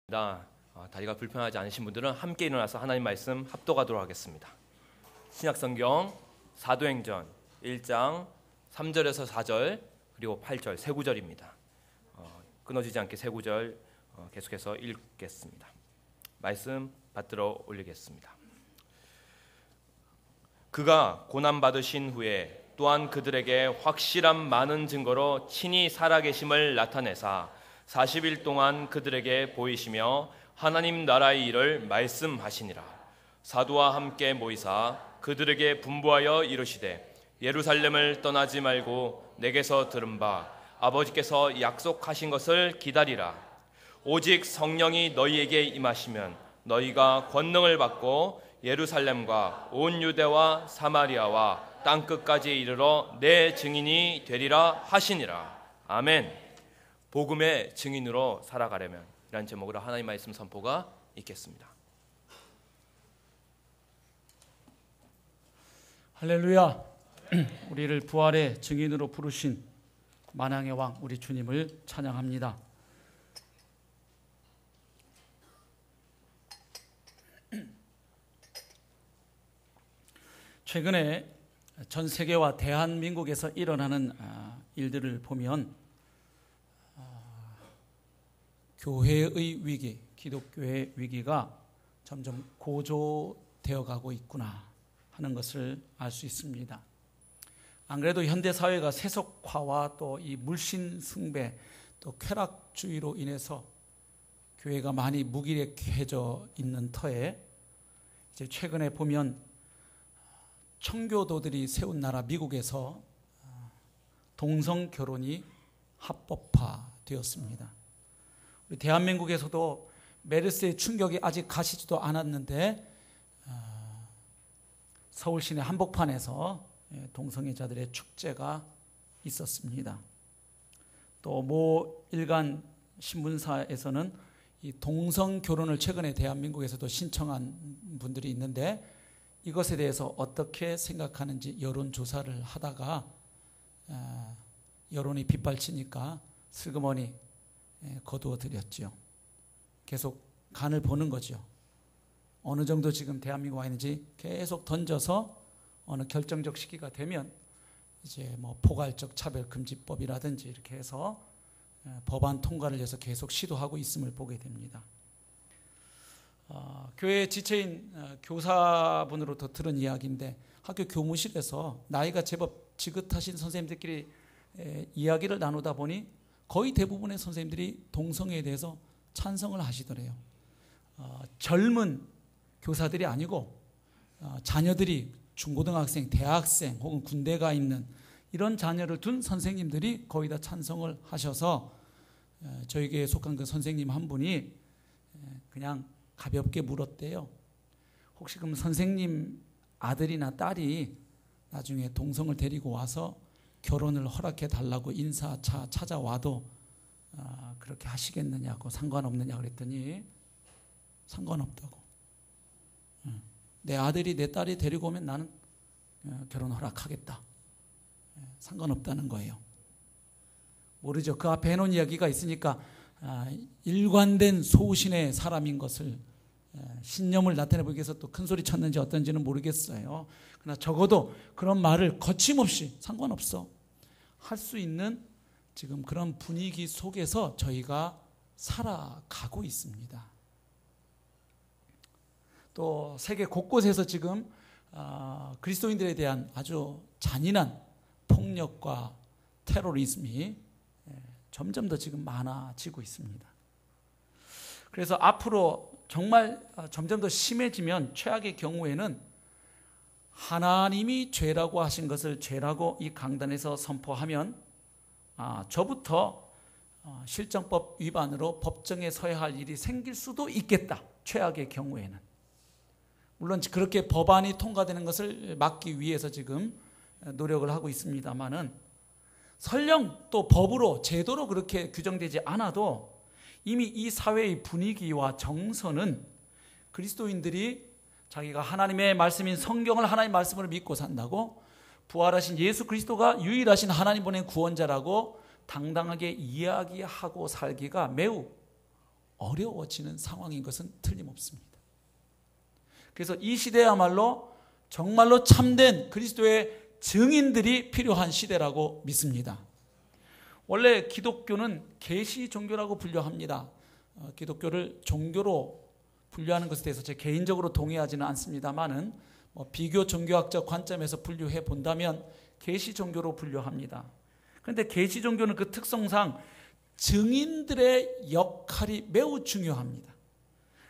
다리가 불편하지 않으신 분들은 함께 일어나서 하나님 말씀 합독하도록 하겠습니다. 신약성경 사도행전 1장 3절에서 4절 그리고 8절 세 구절입니다. 끊어지지 않게 세 구절 계속해서 읽겠습니다. 말씀 받들어 올리겠습니다. 그가 고난받으신 후에 또한 그들에게 확실한 많은 증거로 친히 살아계심을 나타내사 40일 동안 그들에게 보이시며 하나님 나라의 일을 말씀하시니라. 사도와 함께 모이사 그들에게 분부하여 이르시되 예루살렘을 떠나지 말고 내게서 들은 바 아버지께서 약속하신 것을 기다리라. 오직 성령이 너희에게 임하시면 너희가 권능을 받고 예루살렘과 온 유대와 사마리아와 땅끝까지 이르러 내 증인이 되리라 하시니라. 아멘. 복음의 증인으로 살아가려면 이라는 제목으로 하나님 말씀 선포가 있겠습니다. 할렐루야. 우리를 부활의 증인으로 부르신 만왕의 왕 우리 주님을 찬양합니다. 최근에 전 세계와 대한민국에서 일어나는 일들을 보면 교회의 위기, 기독교의 위기가 점점 고조되어 가고 있구나 하는 것을 알 수 있습니다. 안 그래도 현대 사회가 세속화와 또 이 물신 숭배, 또 쾌락주의로 인해서 교회가 많이 무기력해져 있는 터에 이제 최근에 보면 청교도들이 세운 나라 미국에서 동성 결혼이 합법화되었습니다. 우리 대한민국에서도 메르스의 충격이 아직 가시지도 않았는데 서울 시내 한복판에서 동성애자들의 축제가 있었습니다. 또 모 일간 신문사에서는 이 동성 결혼을 최근에 대한민국에서도 신청한 분들이 있는데 이것에 대해서 어떻게 생각하는지 여론조사를 하다가 여론이 빗발치니까 슬그머니 거두어 드렸죠. 계속 간을 보는 거죠. 어느 정도 지금 대한민국 와 있는지 계속 던져서 어느 결정적 시기가 되면 이제 뭐 포괄적 차별금지법이라든지 이렇게 해서 법안 통과를 위해서 계속 시도하고 있음을 보게 됩니다. 교회 지체인 교사분으로부터 들은 이야기인데 학교 교무실에서 나이가 제법 지긋하신 선생님들끼리 이야기를 나누다 보니 거의 대부분의 선생님들이 동성애에 대해서 찬성을 하시더래요. 젊은 교사들이 아니고 자녀들이 중고등학생, 대학생 혹은 군대 가 있는 이런 자녀를 둔 선생님들이 거의 다 찬성을 하셔서 저희 교회에 속한 그 선생님 한 분이 그냥 가볍게 물었대요. 혹시 그럼 선생님 아들이나 딸이 나중에 동성을 데리고 와서 결혼을 허락해 달라고 인사차 찾아와도 그렇게 하시겠느냐고, 상관없느냐 그랬더니 상관없다고. 내 아들이 내 딸이 데리고 오면 나는 결혼 허락하겠다. 상관없다는 거예요. 모르죠. 그 앞에 해놓은 이야기가 있으니까 일관된 소신의 사람인 것을 신념을 나타내보기 위해서 또 큰 소리 쳤는지 어떤지는 모르겠어요. 그러나 적어도 그런 말을 거침없이 상관없어 할 수 있는 지금 그런 분위기 속에서 저희가 살아가고 있습니다. 또 세계 곳곳에서 지금 그리스도인들에 대한 아주 잔인한 폭력과 테러리즘이 점점 더 지금 많아지고 있습니다. 그래서 앞으로 정말 점점 더 심해지면 최악의 경우에는 하나님이 죄라고 하신 것을 죄라고 이 강단에서 선포하면 저부터 실정법 위반으로 법정에 서야 할 일이 생길 수도 있겠다. 최악의 경우에는. 물론 그렇게 법안이 통과되는 것을 막기 위해서 지금 노력을 하고 있습니다만은 설령 또 법으로 제도로 그렇게 규정되지 않아도 이미 이 사회의 분위기와 정서는 그리스도인들이 자기가 하나님의 말씀인 성경을 하나님의 말씀으로 믿고 산다고, 부활하신 예수 그리스도가 유일하신 하나님 보낸 구원자라고 당당하게 이야기하고 살기가 매우 어려워지는 상황인 것은 틀림없습니다. 그래서 이 시대야말로 정말로 참된 그리스도의 증인들이 필요한 시대라고 믿습니다. 원래 기독교는 계시 종교라고 분류합니다. 기독교를 종교로 분류하는 것에 대해서 제 개인적으로 동의하지는 않습니다만은 비교 종교학적 관점에서 분류해 본다면 계시 종교로 분류합니다. 그런데 계시 종교는 그 특성상 증인들의 역할이 매우 중요합니다.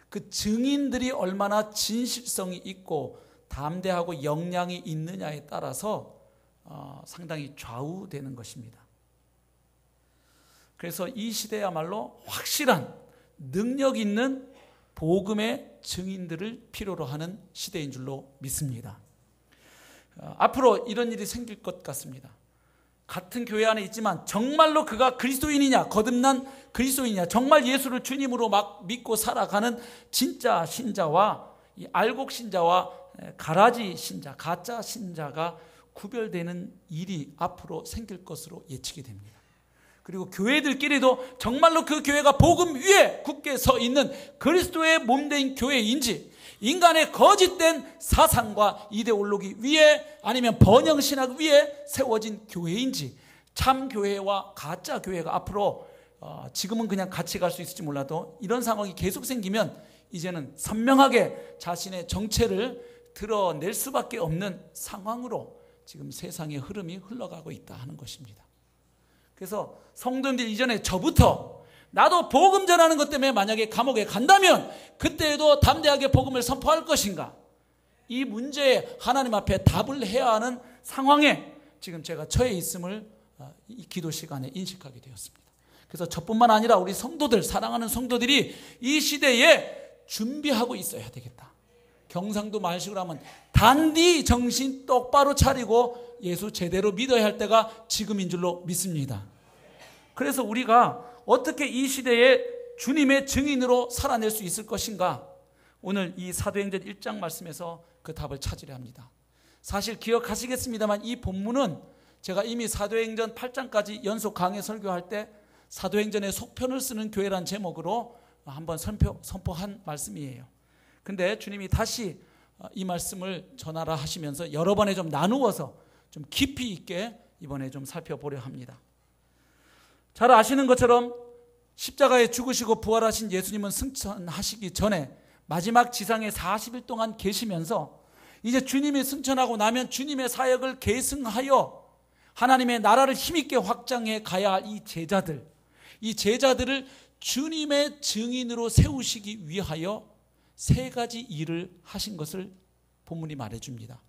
그 증인들이 얼마나 진실성이 있고 담대하고 역량이 있느냐에 따라서 상당히 좌우되는 것입니다. 그래서 이 시대야말로 확실한 능력 있는 복음의 증인들을 필요로 하는 시대인 줄로 믿습니다. 앞으로 이런 일이 생길 것 같습니다. 같은 교회 안에 있지만 정말로 그가 그리스도인이냐, 거듭난 그리스도인이냐, 정말 예수를 주님으로 막 믿고 살아가는 진짜 신자와 이 알곡 신자와 가라지 신자, 가짜 신자가 구별되는 일이 앞으로 생길 것으로 예측이 됩니다. 그리고 교회들끼리도 정말로 그 교회가 복음 위에 굳게 서 있는 그리스도의 몸된 교회인지, 인간의 거짓된 사상과 이데올로기 위에 아니면 번영신학 위에 세워진 교회인지, 참 교회와 가짜 교회가 앞으로 지금은 그냥 같이 갈 수 있을지 몰라도 이런 상황이 계속 생기면 이제는 선명하게 자신의 정체를 드러낼 수밖에 없는 상황으로 지금 세상의 흐름이 흘러가고 있다 하는 것입니다. 그래서 성도님들 이전에 저부터 나도 복음 전하는 것 때문에 만약에 감옥에 간다면 그때에도 담대하게 복음을 선포할 것인가, 이 문제에 하나님 앞에 답을 해야 하는 상황에 지금 제가 처해 있음을 이 기도 시간에 인식하게 되었습니다. 그래서 저뿐만 아니라 우리 성도들, 사랑하는 성도들이 이 시대에 준비하고 있어야 되겠다. 경상도 말식으로 하면 단디 정신 똑바로 차리고 예수 제대로 믿어야 할 때가 지금인 줄로 믿습니다. 그래서 우리가 어떻게 이 시대에 주님의 증인으로 살아낼 수 있을 것인가, 오늘 이 사도행전 1장 말씀에서 그 답을 찾으려 합니다. 사실 기억하시겠습니다만 이 본문은 제가 이미 사도행전 8장까지 연속 강해 설교할 때 사도행전의 속편을 쓰는 교회란 제목으로 한번 선포한 말씀이에요. 근데 주님이 다시 이 말씀을 전하라 하시면서 여러 번에 좀 나누어서 좀 깊이 있게 이번에 좀 살펴보려 합니다. 잘 아시는 것처럼 십자가에 죽으시고 부활하신 예수님은 승천하시기 전에 마지막 지상에 40일 동안 계시면서 이제 주님이 승천하고 나면 주님의 사역을 계승하여 하나님의 나라를 힘있게 확장해 가야 할 이 제자들을 주님의 증인으로 세우시기 위하여 세 가지 일을 하신 것을 본문이 말해줍니다.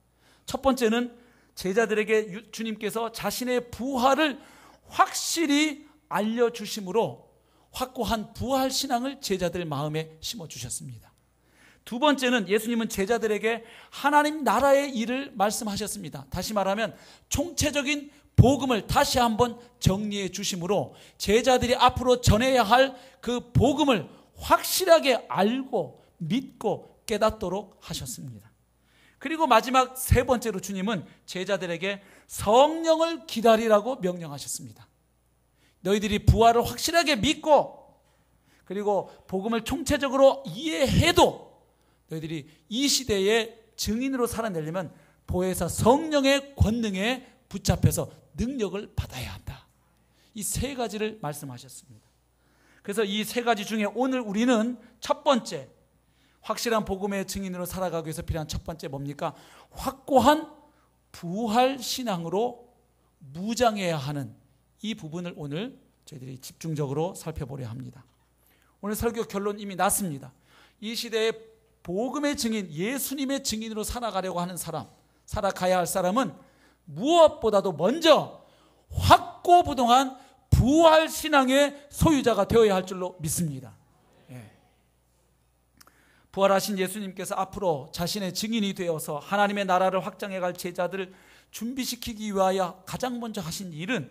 첫 번째는 제자들에게 주님께서 자신의 부활을 확실히 알려주심으로 확고한 부활 신앙을 제자들 마음에 심어주셨습니다. 두 번째는 예수님은 제자들에게 하나님 나라의 일을 말씀하셨습니다. 다시 말하면 총체적인 복음을 다시 한번 정리해 주심으로 제자들이 앞으로 전해야 할 그 복음을 확실하게 알고 믿고 깨닫도록 하셨습니다. 그리고 마지막 세 번째로 주님은 제자들에게 성령을 기다리라고 명령하셨습니다. 너희들이 부활을 확실하게 믿고 그리고 복음을 총체적으로 이해해도 너희들이 이 시대의 증인으로 살아내려면 보혜사 성령의 권능에 붙잡혀서 능력을 받아야 한다. 이 세 가지를 말씀하셨습니다. 그래서 이 세 가지 중에 오늘 우리는 첫 번째, 확실한 복음의 증인으로 살아가기 위해서 필요한 첫 번째 뭡니까? 확고한 부활 신앙으로 무장해야 하는 이 부분을 오늘 저희들이 집중적으로 살펴보려 합니다. 오늘 설교 결론 이미 났습니다. 이 시대의 복음의 증인, 예수님의 증인으로 살아가려고 하는 사람, 살아가야 할 사람은 무엇보다도 먼저 확고부동한 부활 신앙의 소유자가 되어야 할 줄로 믿습니다. 부활하신 예수님께서 앞으로 자신의 증인이 되어서 하나님의 나라를 확장해 갈 제자들을 준비시키기 위하여 가장 먼저 하신 일은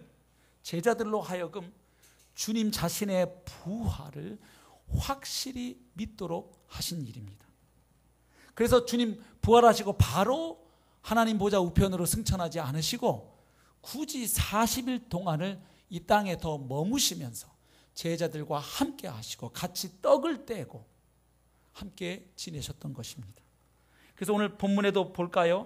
제자들로 하여금 주님 자신의 부활을 확실히 믿도록 하신 일입니다. 그래서 주님 부활하시고 바로 하나님 보좌 우편으로 승천하지 않으시고 굳이 40일 동안을 이 땅에 더 머무시면서 제자들과 함께 하시고 같이 떡을 떼고 함께 지내셨던 것입니다. 그래서 오늘 본문에도 볼까요?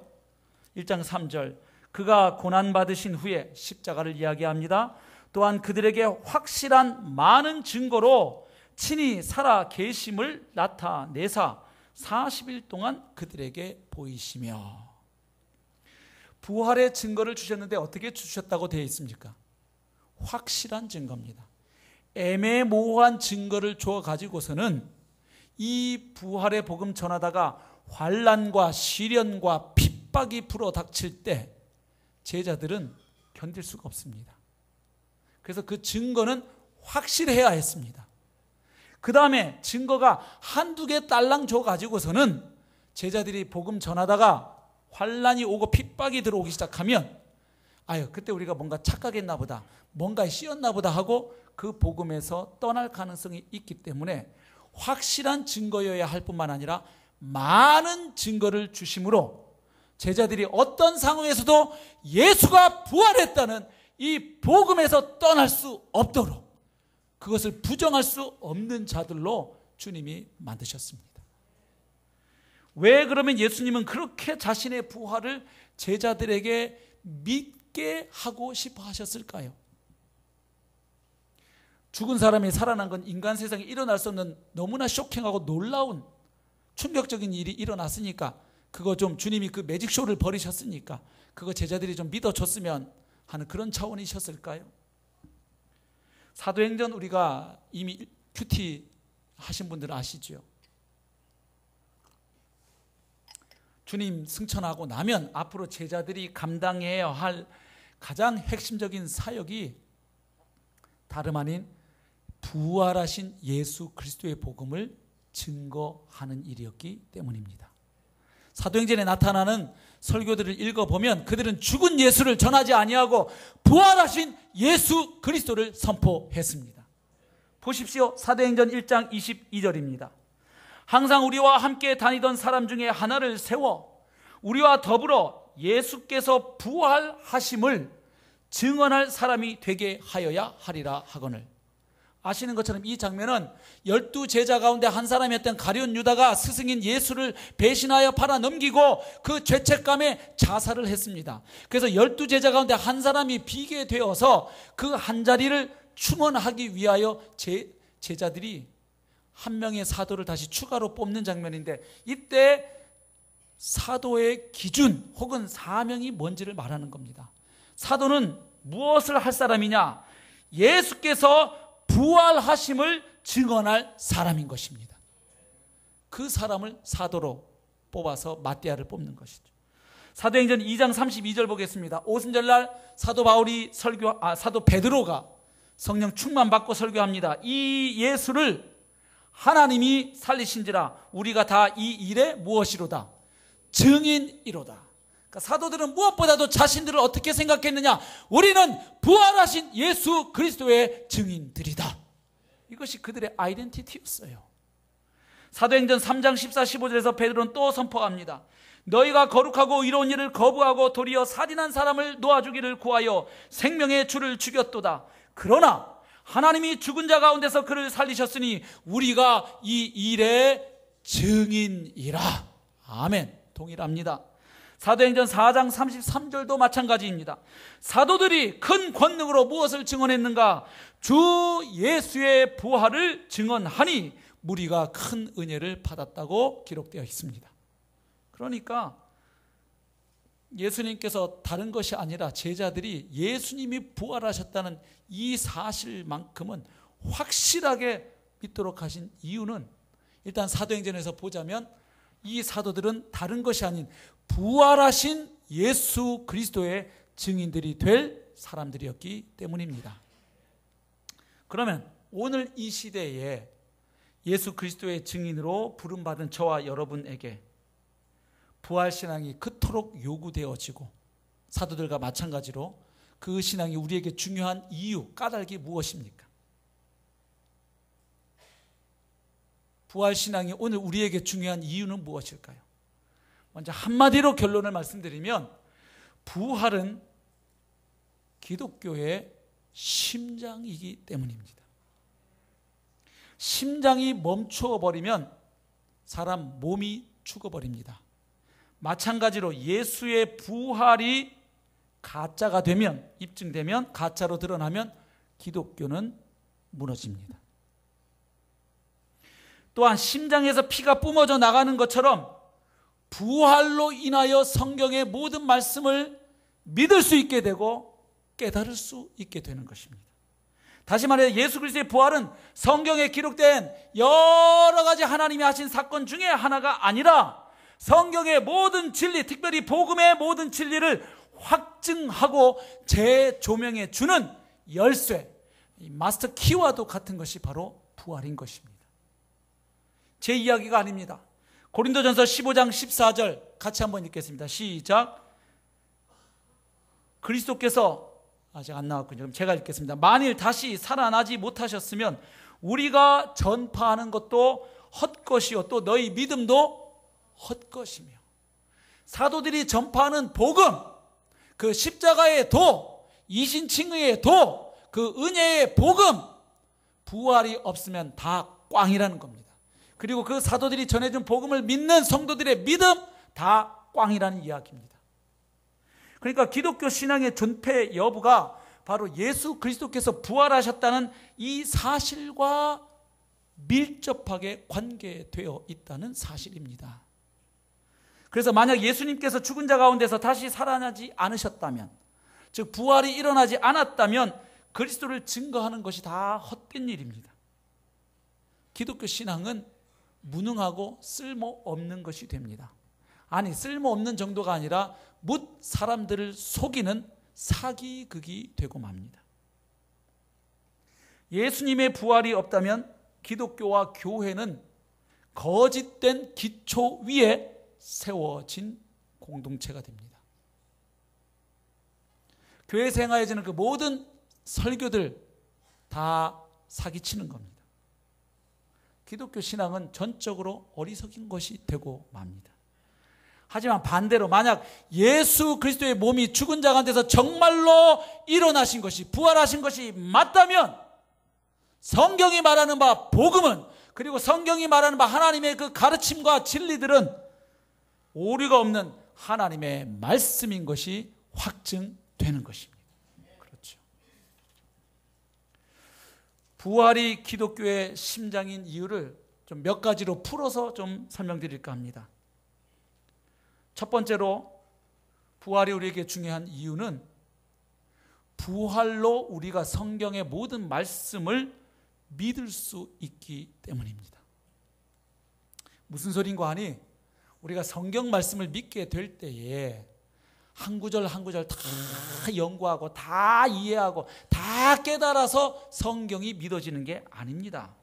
1장 3절, 그가 고난받으신 후에 십자가를 이야기합니다. 또한 그들에게 확실한 많은 증거로 친히 살아 계심을 나타내사 40일 동안 그들에게 보이시며. 부활의 증거를 주셨는데 어떻게 주셨다고 되어 있습니까? 확실한 증거입니다. 애매모호한 증거를 줘 가지고서는 이 부활의 복음 전하다가 환난과 시련과 핍박이 불어닥칠 때 제자들은 견딜 수가 없습니다. 그래서 그 증거는 확실해야 했습니다. 그 다음에 증거가 한두 개 딸랑 줘 가지고서는 제자들이 복음 전하다가 환난이 오고 핍박이 들어오기 시작하면 그때 우리가 뭔가 착각했나 보다, 뭔가에 씌었나 보다 하고 그 복음에서 떠날 가능성이 있기 때문에 확실한 증거여야 할 뿐만 아니라 많은 증거를 주심으로 제자들이 어떤 상황에서도 예수가 부활했다는 이 복음에서 떠날 수 없도록 그것을 부정할 수 없는 자들로 주님이 만드셨습니다. 왜 그러면 예수님은 그렇게 자신의 부활을 제자들에게 믿게 하고 싶어 하셨을까요? 죽은 사람이 살아난 건 인간 세상에 일어날 수 없는 너무나 쇼킹하고 놀라운 충격적인 일이 일어났으니까, 그거 좀 주님이 그 매직쇼를 벌이셨으니까 그거 제자들이 좀 믿어줬으면 하는 그런 차원이셨을까요? 사도행전 우리가 이미 큐티 하신 분들은 아시죠? 주님 승천하고 나면 앞으로 제자들이 감당해야 할 가장 핵심적인 사역이 다름 아닌 부활하신 예수 그리스도의 복음을 증거하는 일이었기 때문입니다. 사도행전에 나타나는 설교들을 읽어보면 그들은 죽은 예수를 전하지 아니하고 부활하신 예수 그리스도를 선포했습니다. 보십시오. 사도행전 1장 22절입니다. 항상 우리와 함께 다니던 사람 중에 하나를 세워 우리와 더불어 예수께서 부활하심을 증언할 사람이 되게 하여야 하리라 하거늘. 아시는 것처럼 이 장면은 12제자 가운데 한 사람이었던 가룟 유다가 스승인 예수를 배신하여 팔아넘기고 그 죄책감에 자살을 했습니다. 그래서 12제자 가운데 한 사람이 비게 되어서 그 한 자리를 충원하기 위하여 제자들이 한 명의 사도를 다시 추가로 뽑는 장면인데, 이때 사도의 기준 혹은 사명이 뭔지를 말하는 겁니다. 사도는 무엇을 할 사람이냐? 예수께서 부활하심을 증언할 사람인 것입니다. 그 사람을 사도로 뽑아서 마띠아를 뽑는 것이죠. 사도행전 2장 32절 보겠습니다. 오순절날 사도 베드로가 성령 충만 받고 설교합니다. 이 예수를 하나님이 살리신지라 우리가 다 이 일의 무엇이로다? 증인이로다. 그러니까 사도들은 무엇보다도 자신들을 어떻게 생각했느냐? 우리는 부활하신 예수 그리스도의 증인들이다. 이것이 그들의 아이덴티티였어요. 사도행전 3장 14, 15절에서 베드로는 또 선포합니다. 너희가 거룩하고 의로운 일을 거부하고 도리어 살인한 사람을 놓아주기를 구하여 생명의 주를 죽였도다. 그러나 하나님이 죽은 자 가운데서 그를 살리셨으니 우리가 이 일의 증인이라. 아멘. 동일합니다. 사도행전 4장 33절도 마찬가지입니다. 사도들이 큰 권능으로 무엇을 증언했는가? 주 예수의 부활을 증언하니 무리가 큰 은혜를 받았다고 기록되어 있습니다. 그러니까 예수님께서 다른 것이 아니라 제자들이 예수님이 부활하셨다는 이 사실만큼은 확실하게 믿도록 하신 이유는, 일단 사도행전에서 보자면 이 사도들은 다른 것이 아닌 부활하신 예수 그리스도의 증인들이 될 사람들이었기 때문입니다. 그러면 오늘 이 시대에 예수 그리스도의 증인으로 부름받은 저와 여러분에게 부활신앙이 그토록 요구되어지고 사도들과 마찬가지로 그 신앙이 우리에게 중요한 이유, 까닭이 무엇입니까? 부활신앙이 오늘 우리에게 중요한 이유는 무엇일까요? 먼저 한마디로 결론을 말씀드리면 부활은 기독교의 심장이기 때문입니다. 심장이 멈추어 버리면 사람 몸이 죽어버립니다. 마찬가지로 예수의 부활이 가짜가 되면, 입증되면, 가짜로 드러나면 기독교는 무너집니다. 또한 심장에서 피가 뿜어져 나가는 것처럼 부활로 인하여 성경의 모든 말씀을 믿을 수 있게 되고 깨달을 수 있게 되는 것입니다. 다시 말해 예수 그리스도의 부활은 성경에 기록된 여러 가지 하나님이 하신 사건 중에 하나가 아니라 성경의 모든 진리, 특별히 복음의 모든 진리를 확증하고 재조명해 주는 열쇠, 마스터 키와도 같은 것이 바로 부활인 것입니다. 제 이야기가 아닙니다. 고린도전서 15장 14절 같이 한번 읽겠습니다. 시작. 그리스도께서 아직 안 나왔군요. 그럼 제가 읽겠습니다. 만일 다시 살아나지 못하셨으면 우리가 전파하는 것도 헛것이요 또 너희 믿음도 헛것이며. 사도들이 전파하는 복음, 그 십자가의 도, 이신칭의의 도, 그 은혜의 복음, 부활이 없으면 다 꽝이라는 겁니다. 그리고 그 사도들이 전해준 복음을 믿는 성도들의 믿음 다 꽝이라는 이야기입니다. 그러니까 기독교 신앙의 존폐 여부가 바로 예수 그리스도께서 부활하셨다는 이 사실과 밀접하게 관계되어 있다는 사실입니다. 그래서 만약 예수님께서 죽은 자 가운데서 다시 살아나지 않으셨다면, 즉 부활이 일어나지 않았다면 그리스도를 증거하는 것이 다 헛된 일입니다. 기독교 신앙은 무능하고 쓸모없는 것이 됩니다. 아니, 쓸모없는 정도가 아니라 묻 사람들을 속이는 사기극이 되고 맙니다. 예수님의 부활이 없다면 기독교와 교회는 거짓된 기초 위에 세워진 공동체가 됩니다. 교회 생활에서는 그 모든 설교들 다 사기치는 겁니다. 기독교 신앙은 전적으로 어리석인 것이 되고 맙니다. 하지만 반대로 만약 예수 그리스도의 몸이 죽은 자 가운데서 정말로 일어나신 것이, 부활하신 것이 맞다면 성경이 말하는 바 복음은, 그리고 성경이 말하는 바 하나님의 그 가르침과 진리들은 오류가 없는 하나님의 말씀인 것이 확증되는 것입니다. 그렇죠. 부활이 기독교의 심장인 이유를 좀 몇 가지로 풀어서 좀 설명드릴까 합니다. 첫 번째로 부활이 우리에게 중요한 이유는 부활로 우리가 성경의 모든 말씀을 믿을 수 있기 때문입니다. 무슨 소린가 하니 우리가 성경 말씀을 믿게 될 때에 한 구절 한 구절 다 연구하고 다 이해하고 다 깨달아서 성경이 믿어지는 게 아닙니다.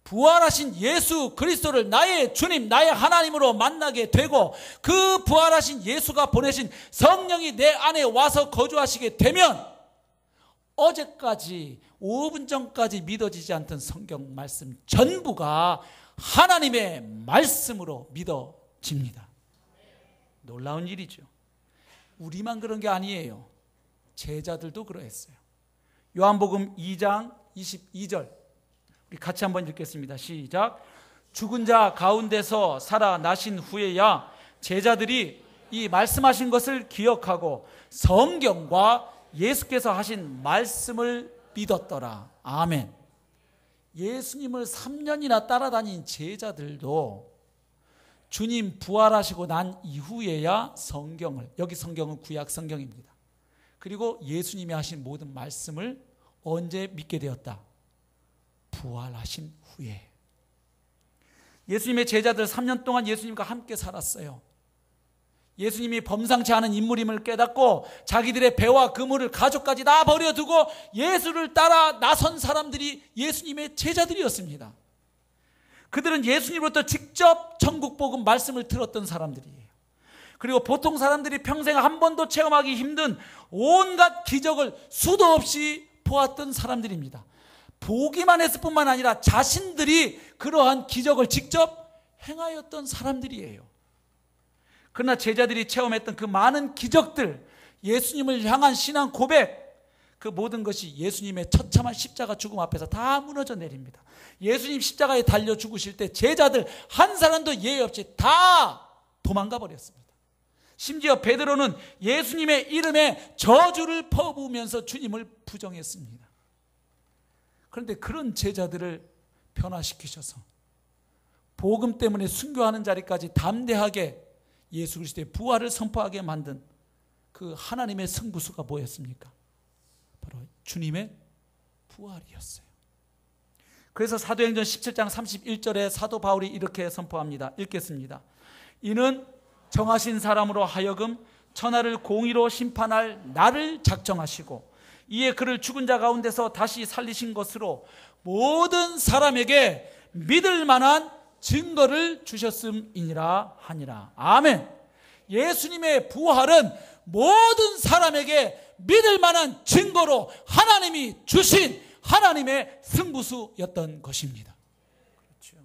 부활하신 예수 그리스도를 나의 주님, 나의 하나님으로 만나게 되고 그 부활하신 예수가 보내신 성령이 내 안에 와서 거주하시게 되면 어제까지 5분 전까지 믿어지지 않던 성경 말씀 전부가 하나님의 말씀으로 믿어집니다. 놀라운 일이죠. 우리만 그런 게 아니에요. 제자들도 그러했어요. 요한복음 2장 22절 우리 같이 한번 읽겠습니다. 시작. 죽은 자 가운데서 살아나신 후에야 제자들이 이 말씀하신 것을 기억하고 성경과 예수께서 하신 말씀을 믿었더라. 아멘. 예수님을 3년이나 따라다닌 제자들도 주님 부활하시고 난 이후에야 성경을, 여기 성경은 구약 성경입니다. 그리고 예수님이 하신 모든 말씀을 언제 믿게 되었다? 부활하신 후에. 예수님의 제자들 3년 동안 예수님과 함께 살았어요. 예수님이 범상치 않은 인물임을 깨닫고 자기들의 배와 그물을 가족까지 다 버려두고 예수를 따라 나선 사람들이 예수님의 제자들이었습니다. 그들은 예수님으로부터 직접 천국 복음 말씀을 들었던 사람들이에요. 그리고 보통 사람들이 평생 한 번도 체험하기 힘든 온갖 기적을 수도 없이 보았던 사람들입니다. 보기만 했을 뿐만 아니라 자신들이 그러한 기적을 직접 행하였던 사람들이에요. 그러나 제자들이 체험했던 그 많은 기적들, 예수님을 향한 신앙 고백, 그 모든 것이 예수님의 처참한 십자가 죽음 앞에서 다 무너져 내립니다. 예수님 십자가에 달려 죽으실 때 제자들 한 사람도 예의 없이 다 도망가 버렸습니다. 심지어 베드로는 예수님의 이름에 저주를 퍼부으면서 주님을 부정했습니다. 그런데 그런 제자들을 변화시키셔서 복음 때문에 순교하는 자리까지 담대하게 예수 그리스도의 부활을 선포하게 만든 그 하나님의 승부수가 뭐였습니까? 바로 주님의 부활이었어요. 그래서 사도행전 17장 31절에 사도 바울이 이렇게 선포합니다. 읽겠습니다. 이는 정하신 사람으로 하여금 천하를 공의로 심판할 나를 작정하시고 이에 그를 죽은 자 가운데서 다시 살리신 것으로 모든 사람에게 믿을 만한 증거를 주셨음이니라 하니라. 아멘. 예수님의 부활은 모든 사람에게 믿을 만한 증거로 하나님이 주신 하나님의 승부수였던 것입니다. 그렇죠.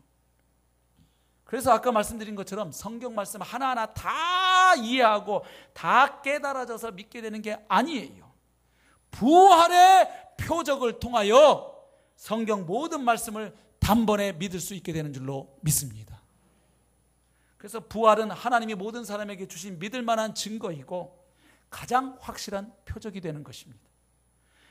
그래서 아까 말씀드린 것처럼 성경 말씀 하나하나 다 이해하고 다 깨달아져서 믿게 되는 게 아니에요. 부활의 표적을 통하여 성경 모든 말씀을 단번에 믿을 수 있게 되는 줄로 믿습니다. 그래서 부활은 하나님이 모든 사람에게 주신 믿을 만한 증거이고 가장 확실한 표적이 되는 것입니다.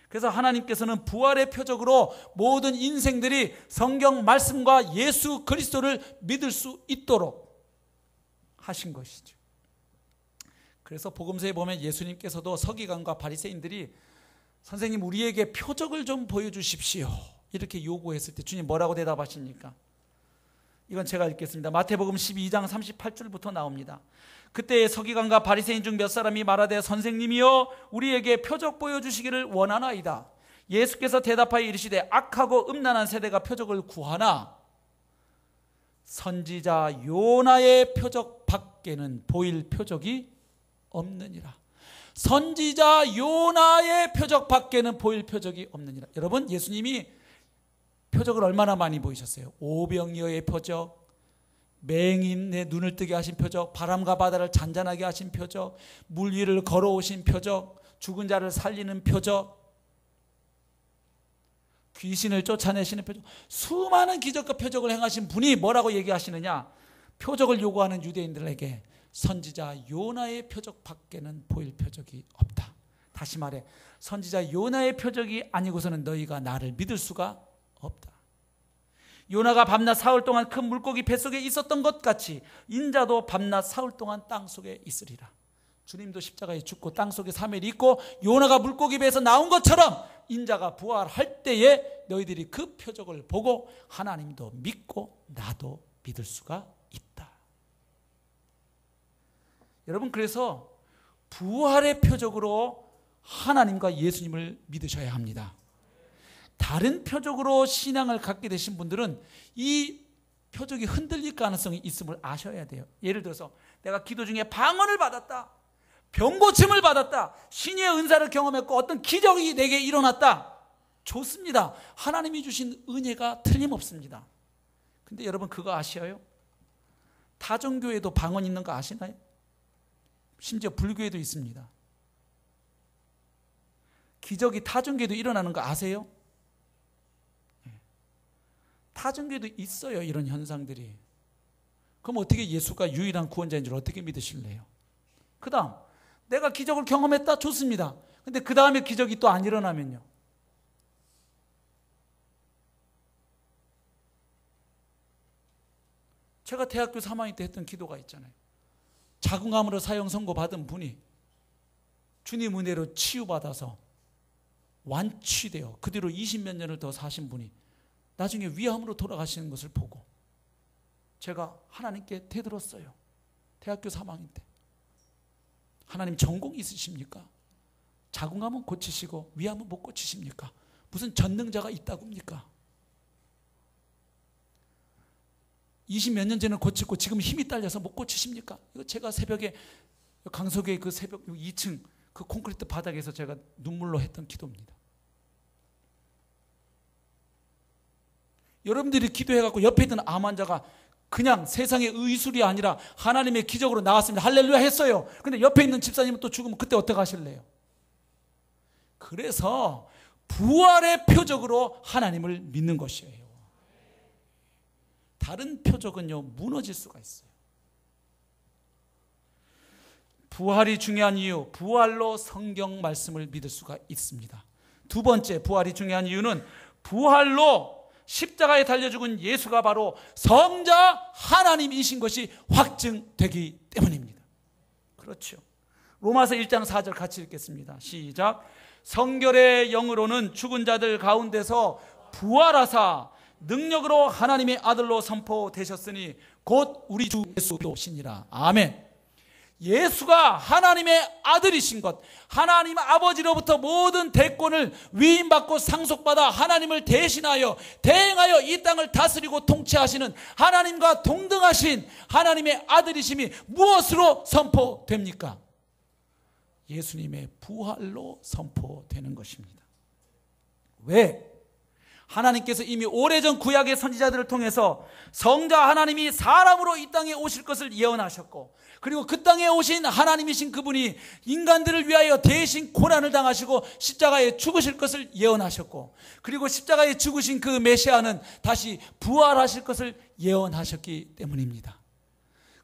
그래서 하나님께서는 부활의 표적으로 모든 인생들이 성경 말씀과 예수 그리스도를 믿을 수 있도록 하신 것이죠. 그래서 복음서에 보면 예수님께서도 서기관과 바리새인들이 선생님 우리에게 표적을 좀 보여주십시오 이렇게 요구했을 때 주님 뭐라고 대답하십니까? 이건 제가 읽겠습니다. 마태복음 12장 38절부터 나옵니다. 그때 서기관과 바리새인 중 몇 사람이 말하되 선생님이여 우리에게 표적 보여주시기를 원하나이다. 예수께서 대답하여 이르시되 악하고 음란한 세대가 표적을 구하나 선지자 요나의 표적 밖에는 보일 표적이 없느니라. 선지자 요나의 표적 밖에는 보일 표적이 없느니라. 여러분 예수님이 표적을 얼마나 많이 보이셨어요? 오병이어의 표적, 맹인의 눈을 뜨게 하신 표적, 바람과 바다를 잔잔하게 하신 표적, 물 위를 걸어오신 표적, 죽은 자를 살리는 표적, 귀신을 쫓아내시는 표적, 수많은 기적과 표적을 행하신 분이 뭐라고 얘기하시느냐? 표적을 요구하는 유대인들에게 선지자 요나의 표적 밖에는 보일 표적이 없다. 다시 말해 선지자 요나의 표적이 아니고서는 너희가 나를 믿을 수가 없다. 요나가 밤낮 사흘 동안 큰 물고기 뱃속에 있었던 것 같이 인자도 밤낮 사흘 동안 땅속에 있으리라. 주님도 십자가에 죽고 땅속에 3일 있고 요나가 물고기 배에서 나온 것처럼 인자가 부활할 때에 너희들이 그 표적을 보고 하나님도 믿고 나도 믿을 수가 있다. 여러분 그래서 부활의 표적으로 하나님과 예수님을 믿으셔야 합니다. 다른 표적으로 신앙을 갖게 되신 분들은 이 표적이 흔들릴 가능성이 있음을 아셔야 돼요. 예를 들어서 내가 기도 중에 방언을 받았다, 병고침을 받았다, 신의 은사를 경험했고 어떤 기적이 내게 일어났다. 좋습니다. 하나님이 주신 은혜가 틀림없습니다. 근데 여러분 그거 아시어요? 타종교에도 방언 있는 거 아시나요? 심지어 불교에도 있습니다. 기적이 타종교에도 일어나는 거 아세요? 타종교에도 있어요. 이런 현상들이. 그럼 어떻게 예수가 유일한 구원자인 줄 어떻게 믿으실래요? 그 다음 내가 기적을 경험했다. 좋습니다. 근데 그 다음에 기적이 또 안 일어나면요? 제가 대학교 3학년 때 했던 기도가 있잖아요. 자궁암으로 사형 선고받은 분이 주님 은혜로 치유받아서 완치되어 그 뒤로 20몇 년을 더 사신 분이 나중에 위암으로 돌아가시는 것을 보고 제가 하나님께 대들었어요. 대학교 3학년 때. 하나님 전공 있으십니까? 자궁암은 고치시고 위암은 못 고치십니까? 무슨 전능자가 있다고입니까? 20몇 년 전에 고치고 지금 힘이 딸려서 못 고치십니까? 이거 제가 새벽에 강석의 그 새벽 2층 그 콘크리트 바닥에서 제가 눈물로 했던 기도입니다. 여러분들이 기도해갖고 옆에 있던 암 환자가 그냥 세상의 의술이 아니라 하나님의 기적으로 나왔습니다. 할렐루야 했어요. 근데 옆에 있는 집사님은 또 죽으면 그때 어떻게 하실래요? 그래서 부활의 표적으로 하나님을 믿는 것이에요. 다른 표적은요, 무너질 수가 있어요. 부활이 중요한 이유, 부활로 성경 말씀을 믿을 수가 있습니다. 두 번째, 부활이 중요한 이유는 부활로 십자가에 달려 죽은 예수가 바로 성자 하나님이신 것이 확증되기 때문입니다. 그렇죠. 로마서 1장 4절 같이 읽겠습니다. 시작. 성결의 영으로는 죽은 자들 가운데서 부활하사 능력으로 하나님의 아들로 선포되셨으니 곧 우리 주 예수시니라. 아멘. 예수가 하나님의 아들이신 것, 하나님 아버지로부터 모든 대권을 위임받고 상속받아 하나님을 대신하여 대행하여 이 땅을 다스리고 통치하시는 하나님과 동등하신 하나님의 아들이심이 무엇으로 선포됩니까? 예수님의 부활로 선포되는 것입니다. 왜? 하나님께서 이미 오래전 구약의 선지자들을 통해서 성자 하나님이 사람으로 이 땅에 오실 것을 예언하셨고, 그리고 그 땅에 오신 하나님이신 그분이 인간들을 위하여 대신 고난을 당하시고 십자가에 죽으실 것을 예언하셨고, 그리고 십자가에 죽으신 그 메시아는 다시 부활하실 것을 예언하셨기 때문입니다.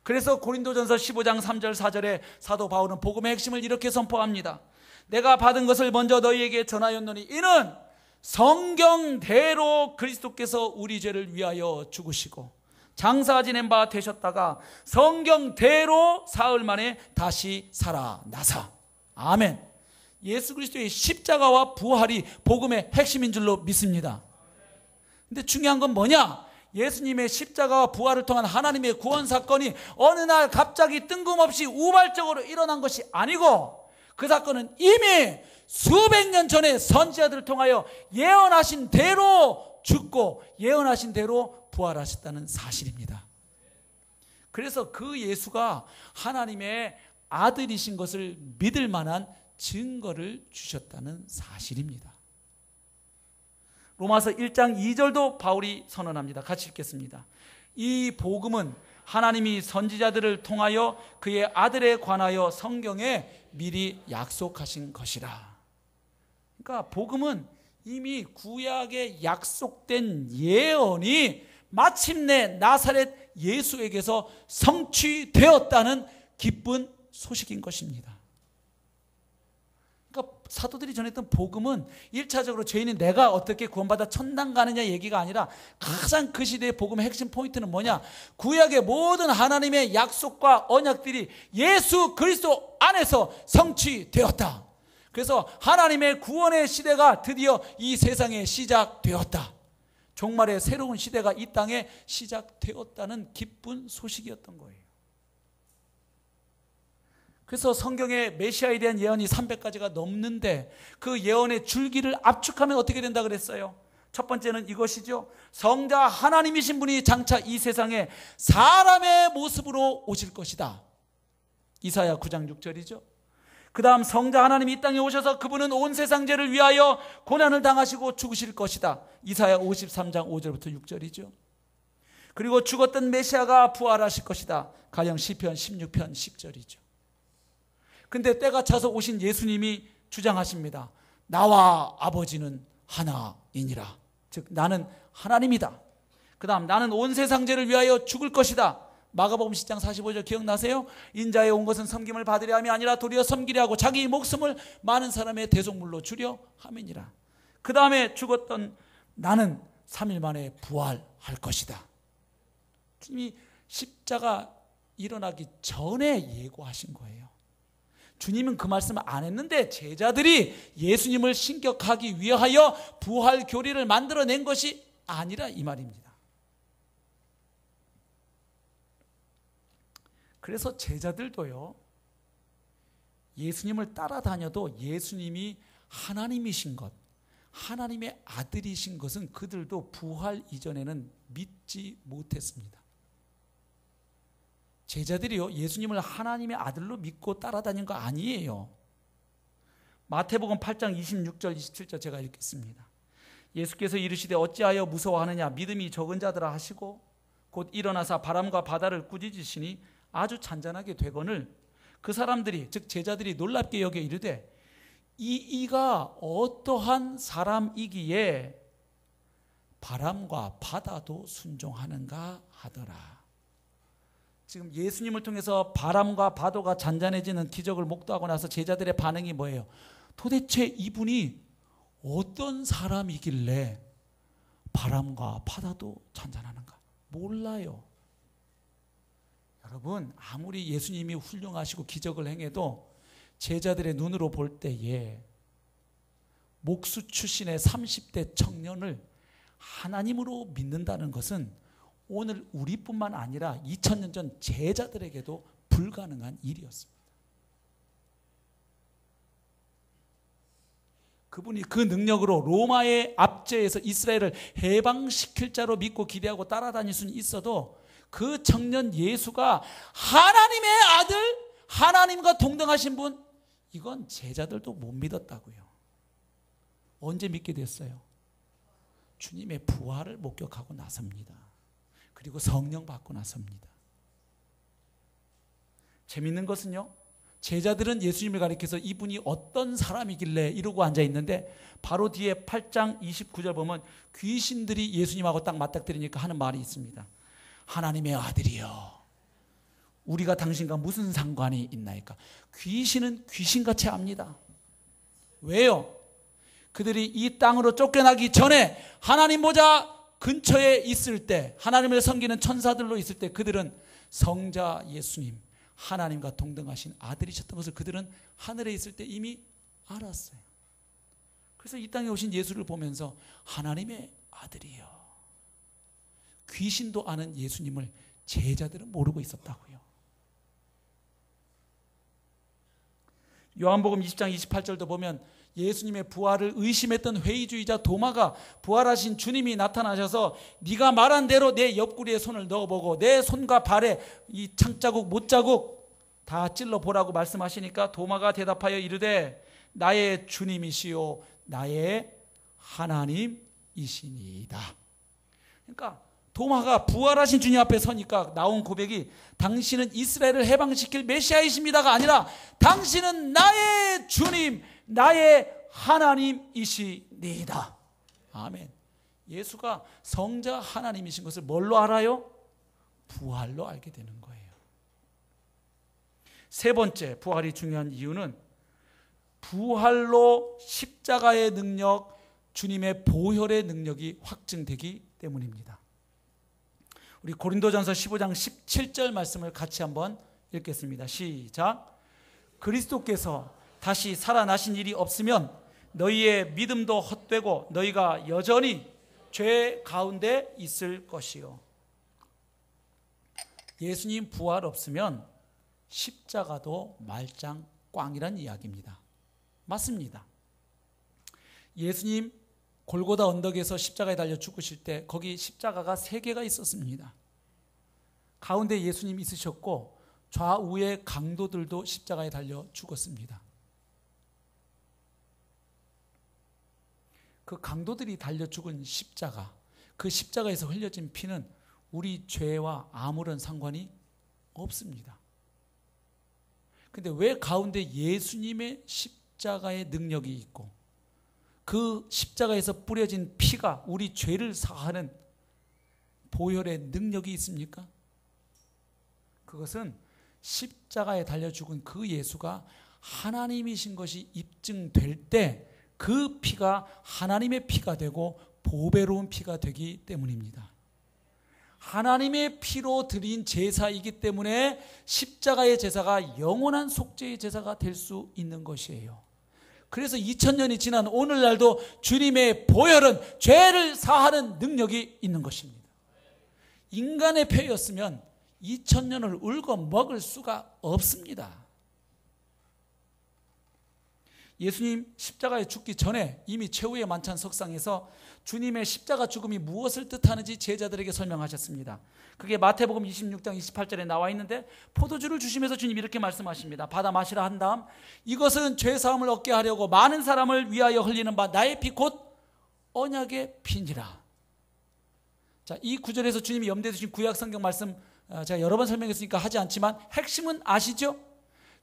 그래서 고린도전서 15장 3절 4절에 사도 바울은 복음의 핵심을 이렇게 선포합니다. 내가 받은 것을 먼저 너희에게 전하였노니 이는 성경대로 그리스도께서 우리 죄를 위하여 죽으시고 장사 지낸 바 되셨다가 성경대로 사흘 만에 다시 살아나사. 아멘. 예수 그리스도의 십자가와 부활이 복음의 핵심인 줄로 믿습니다. 근데 중요한 건 뭐냐? 예수님의 십자가와 부활을 통한 하나님의 구원 사건이 어느 날 갑자기 뜬금없이 우발적으로 일어난 것이 아니고, 그 사건은 이미 수백 년 전에 선지자들을 통하여 예언하신 대로 죽고 예언하신 대로 부활하셨다는 사실입니다. 그래서 그 예수가 하나님의 아들이신 것을 믿을 만한 증거를 주셨다는 사실입니다. 로마서 1장 2절도 바울이 선언합니다. 같이 읽겠습니다. 이 복음은 하나님이 선지자들을 통하여 그의 아들에 관하여 성경에 미리 약속하신 것이라. 그러니까 복음은 이미 구약에 약속된 예언이 마침내 나사렛 예수에게서 성취되었다는 기쁜 소식인 것입니다. 그러니까 사도들이 전했던 복음은 1차적으로 죄인인 내가 어떻게 구원받아 천당 가느냐 얘기가 아니라, 가장 그 시대의 복음의 핵심 포인트는 뭐냐? 구약의 모든 하나님의 약속과 언약들이 예수 그리스도 안에서 성취되었다. 그래서 하나님의 구원의 시대가 드디어 이 세상에 시작되었다. 종말의 새로운 시대가 이 땅에 시작되었다는 기쁜 소식이었던 거예요. 그래서 성경에 메시아에 대한 예언이 300가지가 넘는데 그 예언의 줄기를 압축하면 어떻게 된다 그랬어요? 첫 번째는 이것이죠. 성자 하나님이신 분이 장차 이 세상에 사람의 모습으로 오실 것이다. 이사야 9장 6절이죠. 그 다음 성자 하나님이 이 땅에 오셔서 그분은 온 세상 죄를 위하여 고난을 당하시고 죽으실 것이다. 이사야 53장 5절부터 6절이죠. 그리고 죽었던 메시아가 부활하실 것이다. 가령 시편 16편 10절이죠. 근데 때가 차서 오신 예수님이 주장하십니다. 나와 아버지는 하나이니라. 즉 나는 하나님이다. 그 다음 나는 온 세상 죄를 위하여 죽을 것이다. 마가복음 10장 45절 기억나세요? 인자에 온 것은 섬김을 받으려 함이 아니라 도리어 섬기려 하고 자기 목숨을 많은 사람의 대속물로 주려 함이니라. 그 다음에 죽었던 나는 3일 만에 부활할 것이다. 주님이 십자가 일어나기 전에 예고하신 거예요. 주님은 그 말씀을 안 했는데 제자들이 예수님을 신격하기 위하여 부활 교리를 만들어낸 것이 아니라 이 말입니다. 그래서 제자들도요, 예수님을 따라다녀도 예수님이 하나님이신 것, 하나님의 아들이신 것은 그들도 부활 이전에는 믿지 못했습니다. 제자들이요, 예수님을 하나님의 아들로 믿고 따라다닌 거 아니에요. 마태복음 8장 26절 27절 제가 읽겠습니다. 예수께서 이르시되 어찌하여 무서워하느냐, 믿음이 적은 자들아 하시고 곧 일어나사 바람과 바다를 꾸짖으시니 아주 잔잔하게 되거늘 그 사람들이 즉 제자들이 놀랍게 여겨 이르되 이가 어떠한 사람이기에 바람과 바다도 순종하는가 하더라. 지금 예수님을 통해서 바람과 바다가 잔잔해지는 기적을 목도하고 나서 제자들의 반응이 뭐예요? 도대체 이분이 어떤 사람이길래 바람과 바다도 잔잔하는가? 몰라요. 여러분, 아무리 예수님이 훌륭하시고 기적을 행해도 제자들의 눈으로 볼 때에 목수 출신의 30대 청년을 하나님으로 믿는다는 것은 오늘 우리뿐만 아니라 2000년 전 제자들에게도 불가능한 일이었습니다. 그분이 그 능력으로 로마의 압제에서 이스라엘을 해방시킬 자로 믿고 기대하고 따라다닐 수는 있어도 그 청년 예수가 하나님의 아들, 하나님과 동등하신 분, 이건 제자들도 못 믿었다고요. 언제 믿게 됐어요? 주님의 부활을 목격하고 나섭니다. 그리고 성령 받고 나섭니다. 재밌는 것은요, 제자들은 예수님을 가리켜서 이분이 어떤 사람이길래 이러고 앉아있는데 바로 뒤에 8장 29절 보면 귀신들이 예수님하고 딱 맞닥뜨리니까 하는 말이 있습니다. 하나님의 아들이여, 우리가 당신과 무슨 상관이 있나이까? 귀신은 귀신같이 압니다. 왜요? 그들이 이 땅으로 쫓겨나기 전에 하나님 보좌 근처에 있을 때, 하나님을 섬기는 천사들로 있을 때 그들은 성자 예수님, 하나님과 동등하신 아들이셨던 것을 그들은 하늘에 있을 때 이미 알았어요. 그래서 이 땅에 오신 예수를 보면서 하나님의 아들이요, 귀신도 아는 예수님을 제자들은 모르고 있었다고요. 요한복음 20장 28절도 보면 예수님의 부활을 의심했던 회의주의자 도마가 부활하신 주님이 나타나셔서 네가 말한 대로 내 옆구리에 손을 넣어보고 내 손과 발에 이 창자국 못자국 다 찔러보라고 말씀하시니까 도마가 대답하여 이르되 나의 주님이시요 나의 하나님이시니이다. 그러니까 도마가 부활하신 주님 앞에 서니까 나온 고백이 당신은 이스라엘을 해방시킬 메시아이십니다가 아니라 당신은 나의 주님, 나의 하나님이시니이다. 아멘. 예수가 성자 하나님이신 것을 뭘로 알아요? 부활로 알게 되는 거예요. 세 번째, 부활이 중요한 이유는 부활로 십자가의 능력, 주님의 보혈의 능력이 확증되기 때문입니다. 우리 고린도전서 15장 17절 말씀을 같이 한번 읽겠습니다. 시작. 그리스도께서 다시 살아나신 일이 없으면 너희의 믿음도 헛되고 너희가 여전히 죄 가운데 있을 것이요. 예수님 부활 없으면 십자가도 말짱 꽝이란 이야기입니다. 맞습니다. 예수님 골고다 언덕에서 십자가에 달려 죽으실 때 거기 십자가가 3개가 있었습니다. 가운데 예수님 있으셨고 좌우의 강도들도 십자가에 달려 죽었습니다. 그 강도들이 달려 죽은 십자가, 그 십자가에서 흘려진 피는 우리 죄와 아무런 상관이 없습니다. 근데 왜 가운데 예수님의 십자가의 능력이 있고 그 십자가에서 뿌려진 피가 우리 죄를 사하는 보혈의 능력이 있습니까? 그것은 십자가에 달려 죽은 그 예수가 하나님이신 것이 입증될 때 그 피가 하나님의 피가 되고 보배로운 피가 되기 때문입니다. 하나님의 피로 드린 제사이기 때문에 십자가의 제사가 영원한 속죄의 제사가 될 수 있는 것이에요. 그래서 2000년이 지난 오늘날도 주님의 보혈은 죄를 사하는 능력이 있는 것입니다. 인간의 폐였으면 2000년을 울고 먹을 수가 없습니다. 예수님 십자가에 죽기 전에 이미 최후의 만찬 석상에서 주님의 십자가 죽음이 무엇을 뜻하는지 제자들에게 설명하셨습니다. 그게 마태복음 26장 28절에 나와 있는데 포도주를 주시면서 주님이 이렇게 말씀하십니다. 받아 마시라 한 다음 이것은 죄사함을 얻게 하려고 많은 사람을 위하여 흘리는 바 나의 피 곧 언약의 피니라. 자, 이 구절에서 주님이 염두에 두신 구약 성경 말씀 제가 여러 번 설명했으니까 하지 않지만 핵심은 아시죠?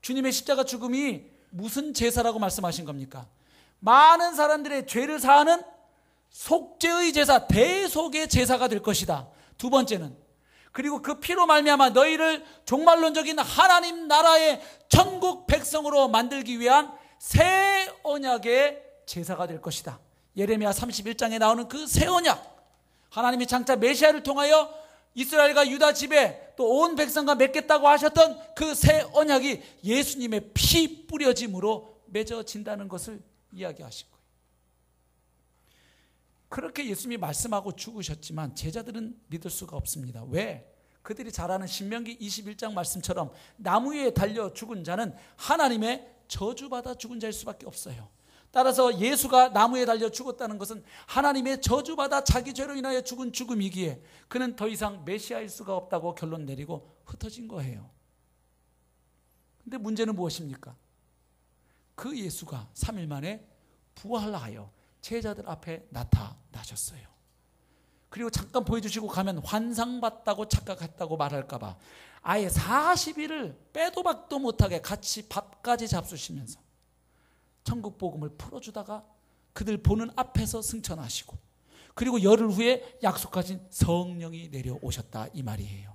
주님의 십자가 죽음이 무슨 제사라고 말씀하신 겁니까? 많은 사람들의 죄를 사하는 속죄의 제사, 대속의 제사가 될 것이다. 두 번째는, 그리고 그 피로 말미암아 너희를 종말론적인 하나님 나라의 천국 백성으로 만들기 위한 새 언약의 제사가 될 것이다. 예레미야 31장에 나오는 그 새 언약, 하나님이 장차 메시아를 통하여 이스라엘과 유다 집에 또 온 백성과 맺겠다고 하셨던 그 새 언약이 예수님의 피 뿌려짐으로 맺어진다는 것을 이야기하신 거예요. 그렇게 예수님이 말씀하고 죽으셨지만 제자들은 믿을 수가 없습니다. 왜? 그들이 잘 아는 신명기 21장 말씀처럼 나무 위에 달려 죽은 자는 하나님의 저주받아 죽은 자일 수밖에 없어요. 따라서 예수가 나무에 달려 죽었다는 것은 하나님의 저주받아 자기 죄로 인하여 죽은 죽음이기에 그는 더 이상 메시아일 수가 없다고 결론 내리고 흩어진 거예요. 근데 문제는 무엇입니까? 그 예수가 3일 만에 부활하여 제자들 앞에 나타나셨어요. 그리고 잠깐 보여주시고 가면 환상봤다고 착각했다고 말할까봐 아예 40일을 빼도 박도 못하게 같이 밥까지 잡수시면서 천국 복음을 풀어주다가 그들 보는 앞에서 승천하시고, 그리고 열흘 후에 약속하신 성령이 내려오셨다 이 말이에요.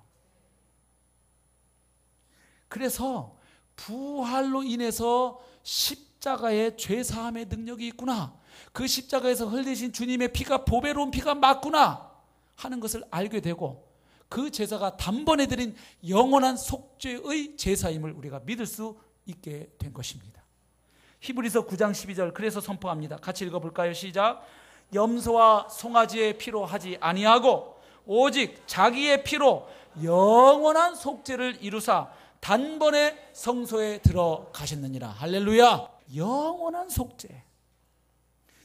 그래서 부활로 인해서 십자가의 죄사함의 능력이 있구나, 그 십자가에서 흘리신 주님의 피가 보배로운 피가 맞구나 하는 것을 알게 되고, 그 제사가 단번에 드린 영원한 속죄의 제사임을 우리가 믿을 수 있게 된 것입니다. 히브리서 9장 12절, 그래서 선포합니다. 같이 읽어볼까요? 시작. 염소와 송아지의 피로 하지 아니하고 오직 자기의 피로 영원한 속죄를 이루사 단번에 성소에 들어가셨느니라. 할렐루야. 영원한 속죄.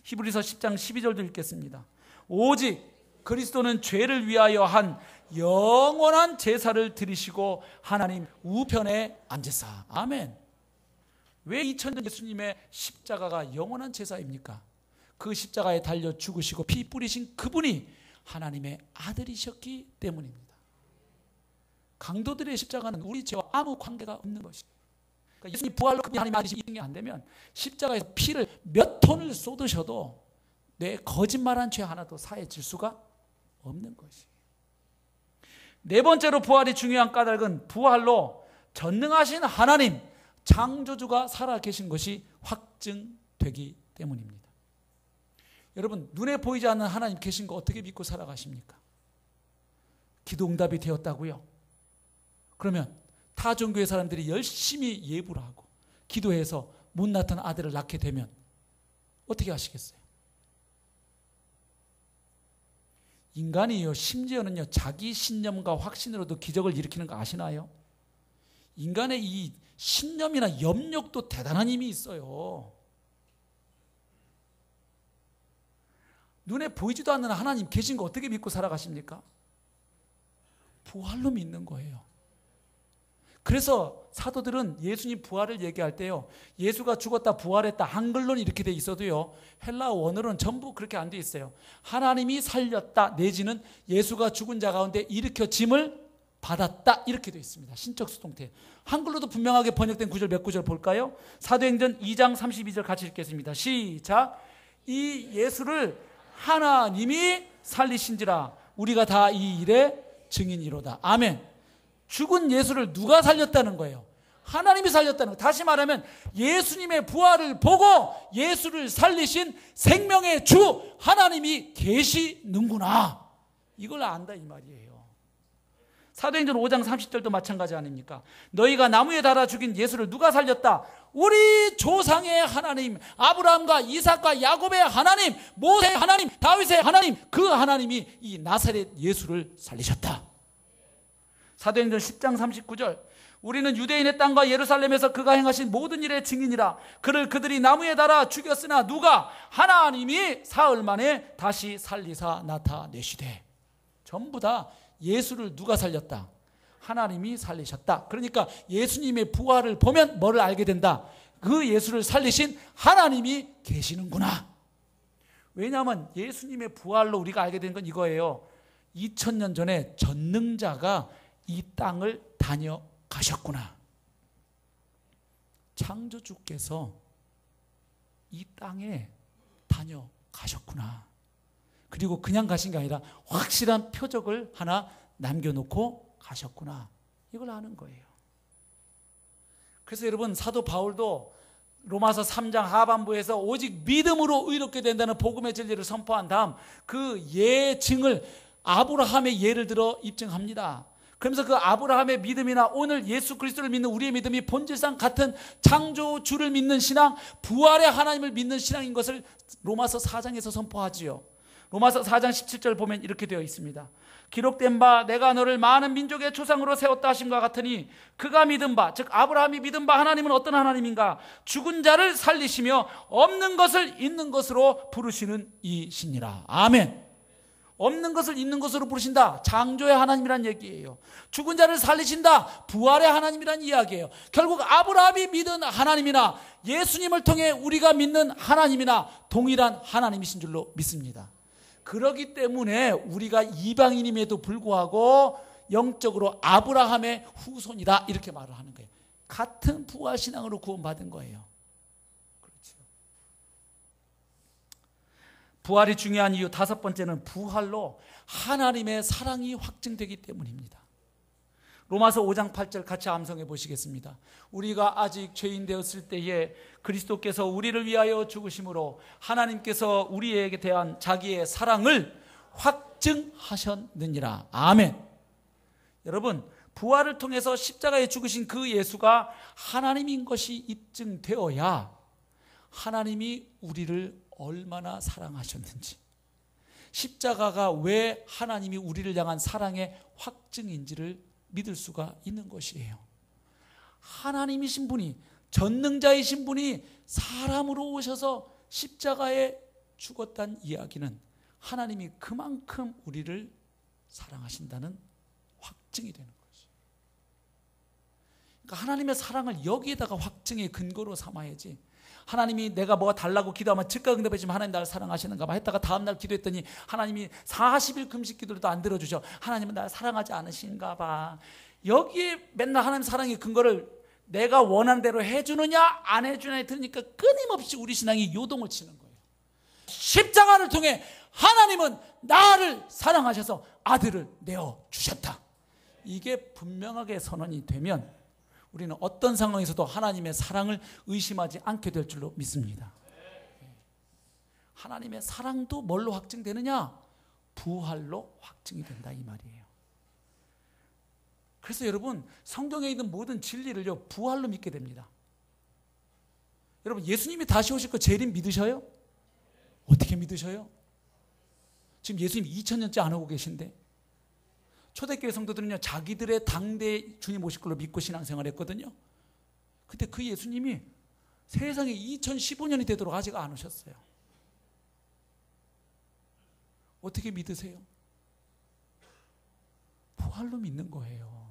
히브리서 10장 12절도 읽겠습니다. 오직 그리스도는 죄를 위하여 한 영원한 제사를 드리시고 하나님 우편에 앉으사. 아멘. 왜 2000년 예수님의 십자가가 영원한 제사입니까? 그 십자가에 달려 죽으시고 피 뿌리신 그분이 하나님의 아들이셨기 때문입니다. 강도들의 십자가는 우리 죄와 아무 관계가 없는 것이에요. 그러니까 예수님 부활로 그분이 하나님의 아들이시 이게 안 되면 십자가에서 피를 몇 톤을 쏟으셔도 내 거짓말한 죄 하나도 사해질 수가 없는 것이에요. 네 번째로 부활이 중요한 까닭은 부활로 전능하신 하나님, 창조주가 살아계신 것이 확증되기 때문입니다. 여러분, 눈에 보이지 않는 하나님 계신 거 어떻게 믿고 살아가십니까? 기도응답이 되었다고요? 그러면 타 종교의 사람들이 열심히 예불을 하고 기도해서 못 낳던 아들을 낳게 되면 어떻게 하시겠어요? 인간이요, 심지어는요, 자기 신념과 확신으로도 기적을 일으키는 거 아시나요? 인간의 이 신념이나 염력도 대단한 힘이 있어요. 눈에 보이지도 않는 하나님 계신 거 어떻게 믿고 살아가십니까? 부활로 믿는 거예요. 그래서 사도들은 예수님 부활을 얘기할 때요, 예수가 죽었다 부활했다 한글로는 이렇게 돼 있어도요, 헬라어 원어로는 전부 그렇게 안 돼 있어요. 하나님이 살렸다 내지는 예수가 죽은 자 가운데 일으켜짐을 받았다 이렇게 되어 있습니다. 신적 수동태. 한글로도 분명하게 번역된 구절 몇 구절 볼까요? 사도행전 2장 32절 같이 읽겠습니다. 시작. 이 예수를 하나님이 살리신지라 우리가 다 이 일의 증인이로다. 아멘. 죽은 예수를 누가 살렸다는 거예요? 하나님이 살렸다는 거예요. 다시 말하면 예수님의 부활을 보고 예수를 살리신 생명의 주 하나님이 계시는구나, 이걸 안다 이 말이에요. 사도행전 5장 30절도 마찬가지 아닙니까? 너희가 나무에 달아 죽인 예수를 누가 살렸다? 우리 조상의 하나님, 아브라함과 이삭과 야곱의 하나님, 모세의 하나님, 다윗의 하나님, 그 하나님이 이 나사렛 예수를 살리셨다. 사도행전 10장 39절, 우리는 유대인의 땅과 예루살렘에서 그가 행하신 모든 일의 증인이라. 그를 그들이 나무에 달아 죽였으나 누가? 하나님이 사흘 만에 다시 살리사 나타내시되. 전부 다 예수를 누가 살렸다? 하나님이 살리셨다. 그러니까 예수님의 부활을 보면 뭐를 알게 된다? 그 예수를 살리신 하나님이 계시는구나. 왜냐하면 예수님의 부활로 우리가 알게 된 건 이거예요. 2000년 전에 전능자가 이 땅을 다녀가셨구나. 창조주께서 이 땅에 다녀가셨구나. 그리고 그냥 가신 게 아니라 확실한 표적을 하나 남겨놓고 가셨구나. 이걸 아는 거예요. 그래서 여러분, 사도 바울도 로마서 3장 하반부에서 오직 믿음으로 의롭게 된다는 복음의 진리를 선포한 다음 그 예증을 아브라함의 예를 들어 입증합니다. 그러면서 그 아브라함의 믿음이나 오늘 예수 그리스도를 믿는 우리의 믿음이 본질상 같은 창조주를 믿는 신앙, 부활의 하나님을 믿는 신앙인 것을 로마서 4장에서 선포하지요. 로마서 4장 17절 보면 이렇게 되어 있습니다. 기록된 바 내가 너를 많은 민족의 조상으로 세웠다 하심과 같으니 그가 믿은 바, 즉 아브라함이 믿은 바 하나님은 어떤 하나님인가? 죽은 자를 살리시며 없는 것을 있는 것으로 부르시는 이시니라. 아멘. 없는 것을 있는 것으로 부르신다. 창조의 하나님이란 얘기예요. 죽은 자를 살리신다. 부활의 하나님이란 이야기예요. 결국 아브라함이 믿은 하나님이나 예수님을 통해 우리가 믿는 하나님이나 동일한 하나님이신 줄로 믿습니다. 그렇기 때문에 우리가 이방인임에도 불구하고 영적으로 아브라함의 후손이다 이렇게 말을 하는 거예요. 같은 부활신앙으로 구원받은 거예요. 그렇죠. 부활이 중요한 이유 다섯 번째는 부활로 하나님의 사랑이 확증되기 때문입니다. 로마서 5장 8절 같이 암송해 보시겠습니다. 우리가 아직 죄인 되었을 때에 그리스도께서 우리를 위하여 죽으심으로 하나님께서 우리에게 대한 자기의 사랑을 확증하셨느니라. 아멘. 여러분, 부활을 통해서 십자가에 죽으신 그 예수가 하나님인 것이 입증되어야 하나님이 우리를 얼마나 사랑하셨는지, 십자가가 왜 하나님이 우리를 향한 사랑의 확증인지를 믿을 수가 있는 것이에요. 하나님이신 분이, 전능자이신 분이 사람으로 오셔서 십자가에 죽었다는 이야기는 하나님이 그만큼 우리를 사랑하신다는 확증이 되는 거죠. 그러니까 하나님의 사랑을 여기에다가 확증의 근거로 삼아야지, 하나님이 내가 뭐가 달라고 기도하면 즉각 응답해주면 하나님 나를 사랑하시는가 봐 했다가 다음날 기도했더니 하나님이 40일 금식 기도도 안 들어주셔. 하나님은 나를 사랑하지 않으신가 봐. 여기에 맨날 하나님 사랑의 근거를 내가 원하는 대로 해주느냐 안 해주느냐에 들으니까 끊임없이 우리 신앙이 요동을 치는 거예요. 십자가를 통해 하나님은 나를 사랑하셔서 아들을 내어주셨다. 이게 분명하게 선언이 되면 우리는 어떤 상황에서도 하나님의 사랑을 의심하지 않게 될 줄로 믿습니다. 하나님의 사랑도 뭘로 확증되느냐? 부활로 확증이 된다 이 말이에요. 그래서 여러분, 성경에 있는 모든 진리를요 부활로 믿게 됩니다. 여러분, 예수님이 다시 오실 거 재림 믿으셔요? 어떻게 믿으셔요? 지금 예수님 2000년째 안 오고 계신데, 초대교회 성도들은요 자기들의 당대 주님 오실 걸로 믿고 신앙생활 했거든요. 근데 그 예수님이 세상에 2015년이 되도록 아직 안 오셨어요. 어떻게 믿으세요? 부활로 믿는 거예요.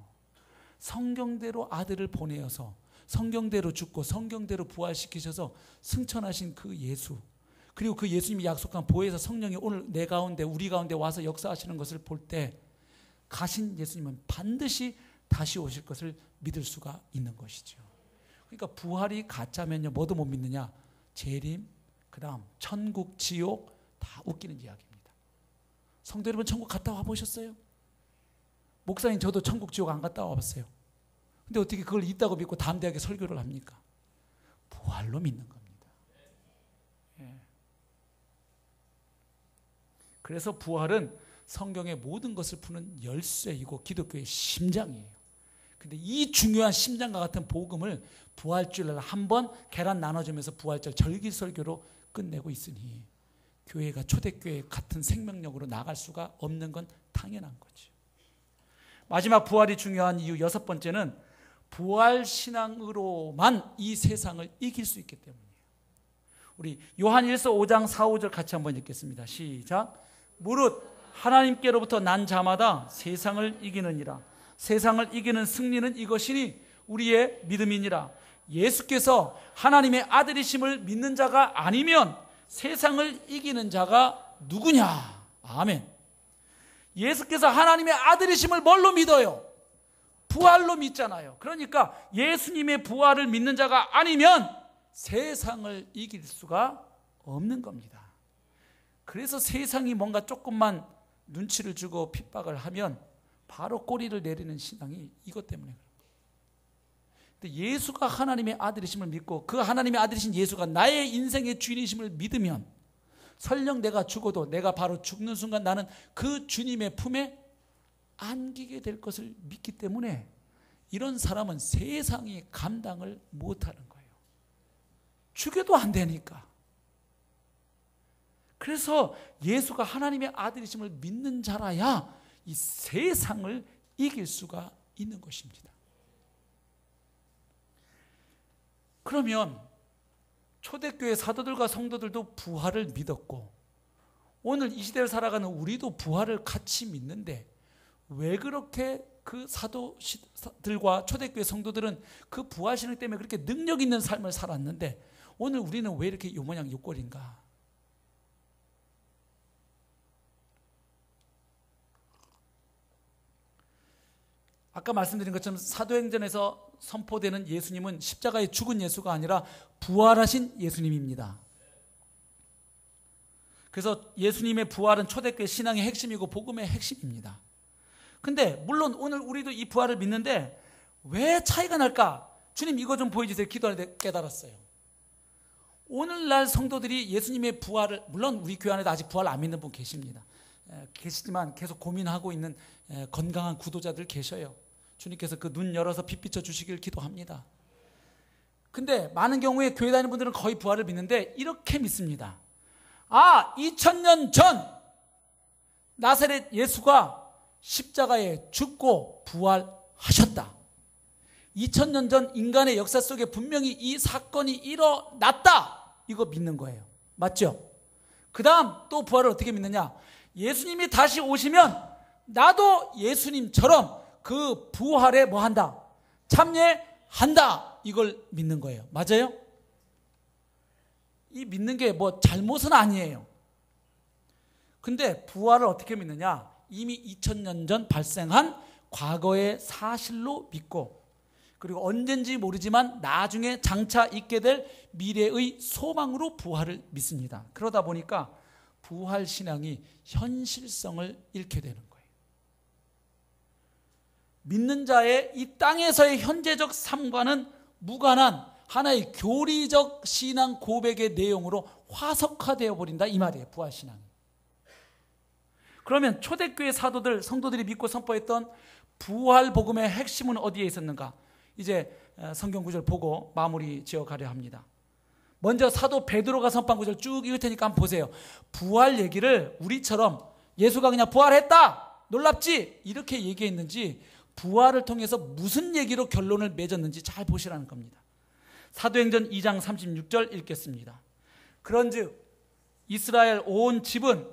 성경대로 아들을 보내어서 성경대로 죽고 성경대로 부활시키셔서 승천하신 그 예수, 그리고 그 예수님이 약속한 보혜사 성령이 오늘 내 가운데 우리 가운데 와서 역사하시는 것을 볼 때 가신 예수님은 반드시 다시 오실 것을 믿을 수가 있는 것이죠. 그러니까 부활이 가짜면요 뭐도 못 믿느냐? 재림, 그 다음 천국, 지옥 다 웃기는 이야기입니다. 성도 여러분, 천국 갔다 와보셨어요? 목사님 저도 천국, 지옥 안 갔다 와봤어요. 근데 어떻게 그걸 있다고 믿고 담대하게 설교를 합니까? 부활로 믿는 겁니다. 예. 그래서 부활은 성경의 모든 것을 푸는 열쇠이고 기독교의 심장이에요. 근데 이 중요한 심장과 같은 복음을 부활주일날 한번 계란 나눠주면서 부활절 절기설교로 끝내고 있으니 교회가 초대교회 같은 생명력으로 나갈 수가 없는 건 당연한 거죠. 마지막 부활이 중요한 이유 여섯 번째는 부활신앙으로만 이 세상을 이길 수 있기 때문이에요. 우리 요한일서 5장 4, 5절 같이 한번 읽겠습니다. 시작. 무릇 하나님께로부터 난 자마다 세상을 이기느니라. 세상을 이기는 승리는 이것이니 우리의 믿음이니라. 예수께서 하나님의 아들이심을 믿는 자가 아니면 세상을 이기는 자가 누구냐? 아멘. 예수께서 하나님의 아들이심을 뭘로 믿어요? 부활로 믿잖아요. 그러니까 예수님의 부활을 믿는 자가 아니면 세상을 이길 수가 없는 겁니다. 그래서 세상이 뭔가 조금만 눈치를 주고 핍박을 하면 바로 꼬리를 내리는 신앙이 이것 때문에 그래요. 근데 예수가 하나님의 아들이심을 믿고 그 하나님의 아들이신 예수가 나의 인생의 주인이심을 믿으면 설령 내가 죽어도 내가 바로 죽는 순간 나는 그 주님의 품에 안기게 될 것을 믿기 때문에 이런 사람은 세상이 감당을 못하는 거예요. 죽여도 안 되니까. 그래서 예수가 하나님의 아들이심을 믿는 자라야 이 세상을 이길 수가 있는 것입니다. 그러면 초대교회 사도들과 성도들도 부활을 믿었고 오늘 이 시대를 살아가는 우리도 부활을 같이 믿는데 왜 그렇게 그 사도들과 초대교회 성도들은 그 부활 신앙 때문에 그렇게 능력 있는 삶을 살았는데 오늘 우리는 왜 이렇게 요모양 요꼴인가? 아까 말씀드린 것처럼 사도행전에서 선포되는 예수님은 십자가에 죽은 예수가 아니라 부활하신 예수님입니다. 그래서 예수님의 부활은 초대교회 신앙의 핵심이고 복음의 핵심입니다. 근데 물론 오늘 우리도 이 부활을 믿는데 왜 차이가 날까? 주님 이거 좀 보여주세요. 기도할 때 깨달았어요. 오늘날 성도들이 예수님의 부활을, 물론 우리 교회 안에도 아직 부활 안 믿는 분 계십니다. 계시지만 계속 고민하고 있는 건강한 구도자들 계셔요. 주님께서 그 눈 열어서 빛 비춰 주시길 기도합니다. 근데 많은 경우에 교회 다니는 분들은 거의 부활을 믿는데 이렇게 믿습니다. 2000년 전 나사렛 예수가 십자가에 죽고 부활하셨다. 2000년 전 인간의 역사 속에 분명히 이 사건이 일어났다. 이거 믿는 거예요. 맞죠? 그 다음 또 부활을 어떻게 믿느냐? 예수님이 다시 오시면 나도 예수님처럼 그 부활에 뭐 한다? 참여한다. 이걸 믿는 거예요. 맞아요? 이 믿는 게 뭐 잘못은 아니에요. 근데 부활을 어떻게 믿느냐? 이미 2000년 전 발생한 과거의 사실로 믿고 그리고 언젠지 모르지만 나중에 장차 있게 될 미래의 소망으로 부활을 믿습니다. 그러다 보니까 부활 신앙이 현실성을 잃게 되는 거예요. 믿는 자의 이 땅에서의 현재적 삶과는 무관한 하나의 교리적 신앙 고백의 내용으로 화석화되어 버린다 이 말이에요. 부활 신앙이. 그러면 초대교회 사도들, 성도들이 믿고 선포했던 부활 복음의 핵심은 어디에 있었는가? 이제 성경 구절 보고 마무리 지어가려 합니다. 먼저 사도 베드로가 선포한 구절 쭉 읽을 테니까 한번 보세요. 부활 얘기를 우리처럼 예수가 그냥 부활했다, 놀랍지? 이렇게 얘기했는지 부활을 통해서 무슨 얘기로 결론을 맺었는지 잘 보시라는 겁니다. 사도행전 2장 36절 읽겠습니다. 그런즉 이스라엘 온 집은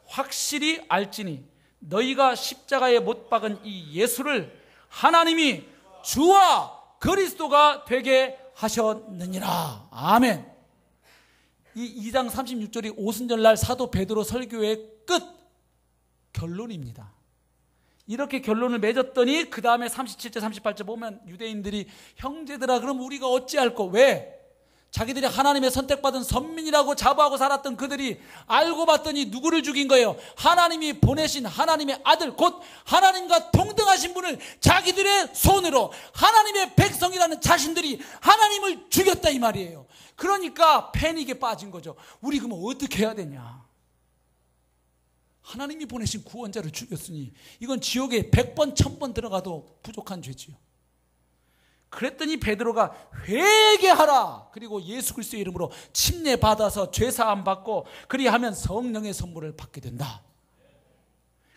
확실히 알지니 너희가 십자가에 못 박은 이 예수를 하나님이 주와 그리스도가 되게 하셨느니라. 아멘. 이 2장 36절이 오순절날 사도 베드로 설교의 끝 결론입니다. 이렇게 결론을 맺었더니 그 다음에 37절 38절 보면 유대인들이 형제들아 그럼 우리가 어찌할꼬? 왜? 자기들이 하나님의 선택받은 선민이라고 자부하고 살았던 그들이 알고 봤더니 누구를 죽인 거예요? 하나님이 보내신 하나님의 아들 곧 하나님과 동등하신 분을 자기들의 손으로 하나님의 백성이라는 자신들이 하나님을 죽였다 이 말이에요. 그러니까 패닉에 빠진 거죠. 우리 그럼 어떻게 해야 되냐? 하나님이 보내신 구원자를 죽였으니 이건 지옥에 100번 1000번 들어가도 부족한 죄지요. 그랬더니 베드로가 회개하라. 그리고 예수 그리스도의 이름으로 침례 받아서 죄 사함 받고 그리하면 성령의 선물을 받게 된다.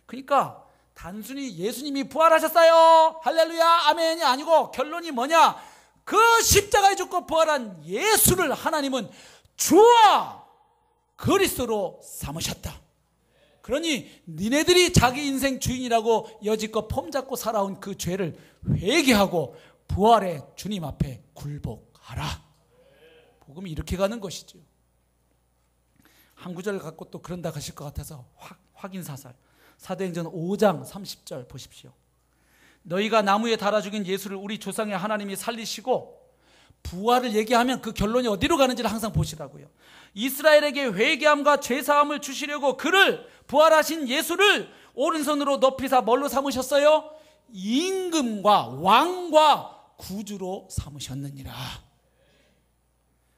그러니까 단순히 예수님이 부활하셨어요 할렐루야 아멘이 아니고 결론이 뭐냐? 그 십자가에 죽고 부활한 예수를 하나님은 주와 그리스도로 삼으셨다. 그러니 니네들이 자기 인생 주인이라고 여지껏 폼잡고 살아온 그 죄를 회개하고 부활의 주님 앞에 굴복하라. 복음이 이렇게 가는 것이죠. 한 구절을 갖고 또 그런다 하실 것 같아서 확인사살. 사도행전 5장 30절 보십시오. 너희가 나무에 달아 죽인 예수를 우리 조상의 하나님이 살리시고, 부활을 얘기하면 그 결론이 어디로 가는지를 항상 보시라고요. 이스라엘에게 회개함과 죄사함을 주시려고 그를, 부활하신 예수를 오른손으로 높이사 뭘로 삼으셨어요? 임금과 왕과 구주로 삼으셨느니라.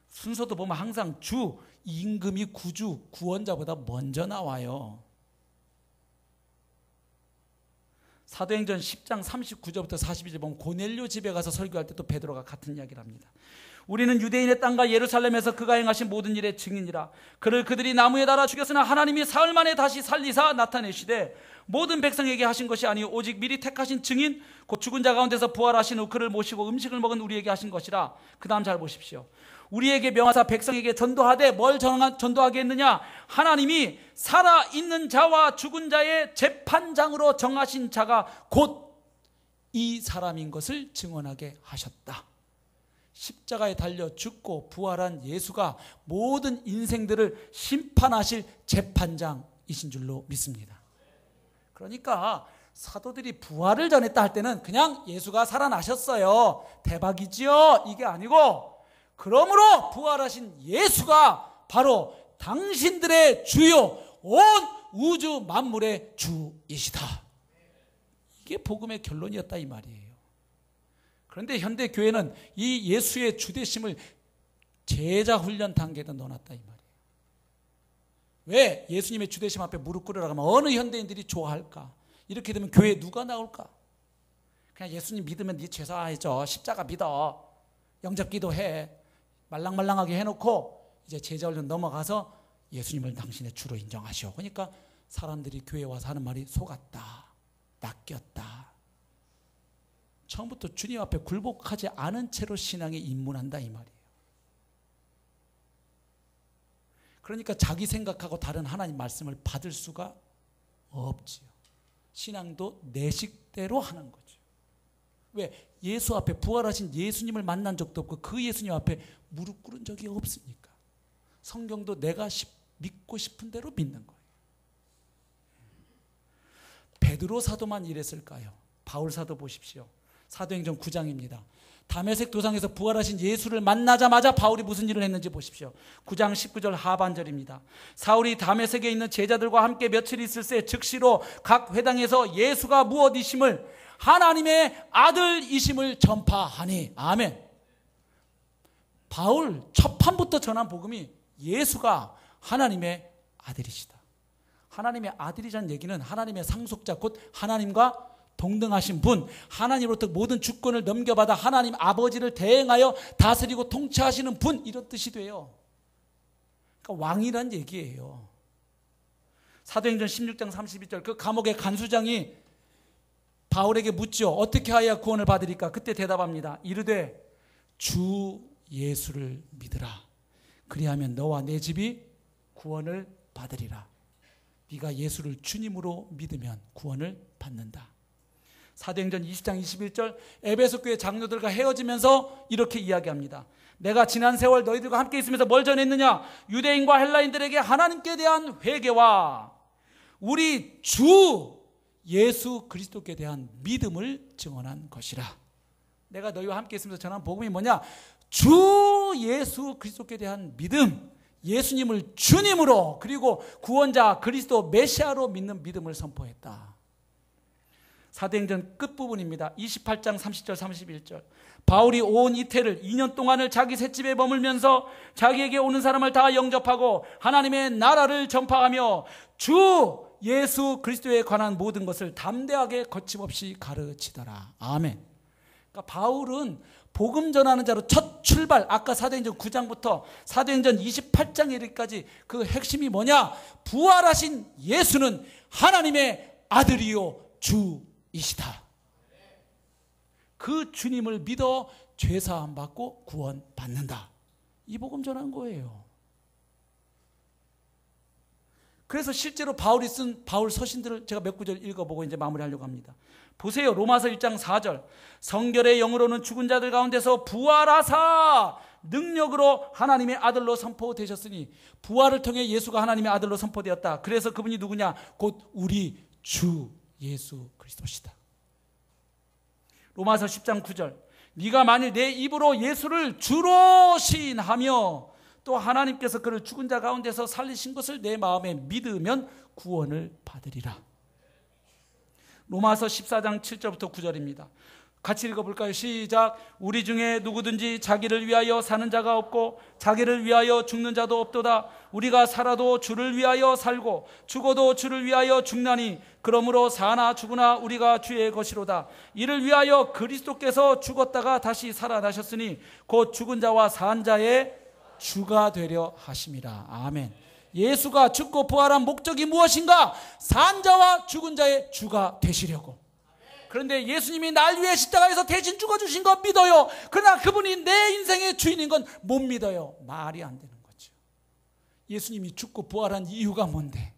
순서도 보면 항상 주, 임금이 구주, 구원자보다 먼저 나와요. 사도행전 10장 39절부터 42절 보면 고넬료 집에 가서 설교할 때 또 베드로가 같은 이야기를 합니다. 우리는 유대인의 땅과 예루살렘에서 그가 행하신 모든 일의 증인이라. 그를 그들이 나무에 달아 죽였으나 하나님이 사흘 만에 다시 살리사 나타내시되 모든 백성에게 하신 것이 아니요 오직 미리 택하신 증인 곧 죽은 자 가운데서 부활하신 후 그를 모시고 음식을 먹은 우리에게 하신 것이라. 그 다음 잘 보십시오. 우리에게 명하사 백성에게 전도하되 뭘 전도하게 했느냐? 하나님이 살아있는 자와 죽은 자의 재판장으로 정하신 자가 곧 이 사람인 것을 증언하게 하셨다. 십자가에 달려 죽고 부활한 예수가 모든 인생들을 심판하실 재판장이신 줄로 믿습니다. 그러니까 사도들이 부활을 전했다 할 때는 그냥 예수가 살아나셨어요, 대박이지요, 이게 아니고, 그러므로 부활하신 예수가 바로 당신들의 주요, 온 우주 만물의 주이시다. 이게 복음의 결론이었다 이 말이에요. 그런데 현대 교회는 이 예수의 주되심을 제자 훈련 단계에다 넣어놨다 이 말이에요. 왜 예수님의 주되심 앞에 무릎 꿇으라고 하면 어느 현대인들이 좋아할까? 이렇게 되면 교회에 누가 나올까? 그냥 예수님 믿으면 네 죄사하죠, 십자가 믿어, 영접기도 해, 말랑말랑하게 해놓고 이제 제자 훈련 넘어가서 예수님을 당신의 주로 인정하시오. 그러니까 사람들이 교회에 와서 하는 말이 속았다, 낚였다. 처음부터 주님 앞에 굴복하지 않은 채로 신앙에 입문한다 이 말이에요. 그러니까 자기 생각하고 다른 하나님 말씀을 받을 수가 없지요. 신앙도 내 식대로 하는 거죠. 왜? 예수 앞에, 부활하신 예수님을 만난 적도 없고 그 예수님 앞에 무릎 꿇은 적이 없으니까. 성경도 내가 믿고 싶은 대로 믿는 거예요. 베드로 사도만 이랬을까요? 바울 사도 보십시오. 사도행전 9장입니다. 다메섹 도상에서 부활하신 예수를 만나자마자 바울이 무슨 일을 했는지 보십시오. 9장 19절 하반절입니다. 사울이 다메섹에 있는 제자들과 함께 며칠 있을새 즉시로 각 회당에서 예수가 무엇이심을, 하나님의 아들이심을 전파하니. 아멘. 바울 첫 판부터 전한 복음이 예수가 하나님의 아들이시다. 하나님의 아들이라는 얘기는 하나님의 상속자, 곧 하나님과 동등하신 분, 하나님으로부터 모든 주권을 넘겨받아 하나님 아버지를 대행하여 다스리고 통치하시는 분, 이런 뜻이 돼요. 그러니까 왕이란 얘기예요. 사도행전 16장 32절 그 감옥의 간수장이 바울에게 묻죠. 어떻게 하여야 구원을 받으리까? 그때 대답합니다. 이르되 주 예수를 믿으라. 그리하면 너와 내 집이 구원을 받으리라. 네가 예수를 주님으로 믿으면 구원을 받는다. 사도행전 20장 21절 에베소 교회 장로들과 헤어지면서 이렇게 이야기합니다. 내가 지난 세월 너희들과 함께 있으면서 뭘 전했느냐? 유대인과 헬라인들에게 하나님께 대한 회개와 우리 주 예수 그리스도께 대한 믿음을 증언한 것이라. 내가 너희와 함께 있으면서 전한 복음이 뭐냐? 주 예수 그리스도께 대한 믿음, 예수님을 주님으로, 그리고 구원자 그리스도 메시아로 믿는 믿음을 선포했다. 사도행전 끝부분입니다. 28장 30절 31절 바울이 온 이태를 2년 동안을 자기 셋집에 머물면서 자기에게 오는 사람을 다 영접하고 하나님의 나라를 전파하며 주 예수 그리스도에 관한 모든 것을 담대하게 거침없이 가르치더라. 아멘. 그러니까 바울은 복음 전하는 자로 첫 출발, 아까 사도행전 9장부터 사도행전 28장까지 그 핵심이 뭐냐? 부활하신 예수는 하나님의 아들이요 주이시다. 그 주님을 믿어 죄사함 받고 구원 받는다. 이 복음 전한 거예요. 그래서 실제로 바울이 쓴 바울 서신들을 제가 몇 구절 읽어보고 이제 마무리하려고 합니다. 보세요. 로마서 1장 4절 성결의 영으로는 죽은 자들 가운데서 부활하사 능력으로 하나님의 아들로 선포되셨으니, 부활을 통해 예수가 하나님의 아들로 선포되었다. 그래서 그분이 누구냐? 곧 우리 주 예수 그리스도시다. 로마서 10장 9절. 네가 만일 내 입으로 예수를 주로 시인하며 또 하나님께서 그를 죽은 자 가운데서 살리신 것을 내 마음에 믿으면 구원을 받으리라. 로마서 14장 7절부터 9절입니다. 같이 읽어볼까요? 시작. 우리 중에 누구든지 자기를 위하여 사는 자가 없고 자기를 위하여 죽는 자도 없도다. 우리가 살아도 주를 위하여 살고 죽어도 주를 위하여 죽나니 그러므로 사나 죽으나 우리가 주의 것이로다. 이를 위하여 그리스도께서 죽었다가 다시 살아나셨으니 곧 죽은 자와 산 자의 주가 되려 하심이라. 아멘. 예수가 죽고 부활한 목적이 무엇인가? 산 자와 죽은 자의 주가 되시려고. 그런데 예수님이 날 위해 십자가에서 대신 죽어주신 거 믿어요. 그러나 그분이 내 인생의 주인인 건 못 믿어요. 말이 안 되는 거죠. 예수님이 죽고 부활한 이유가 뭔데?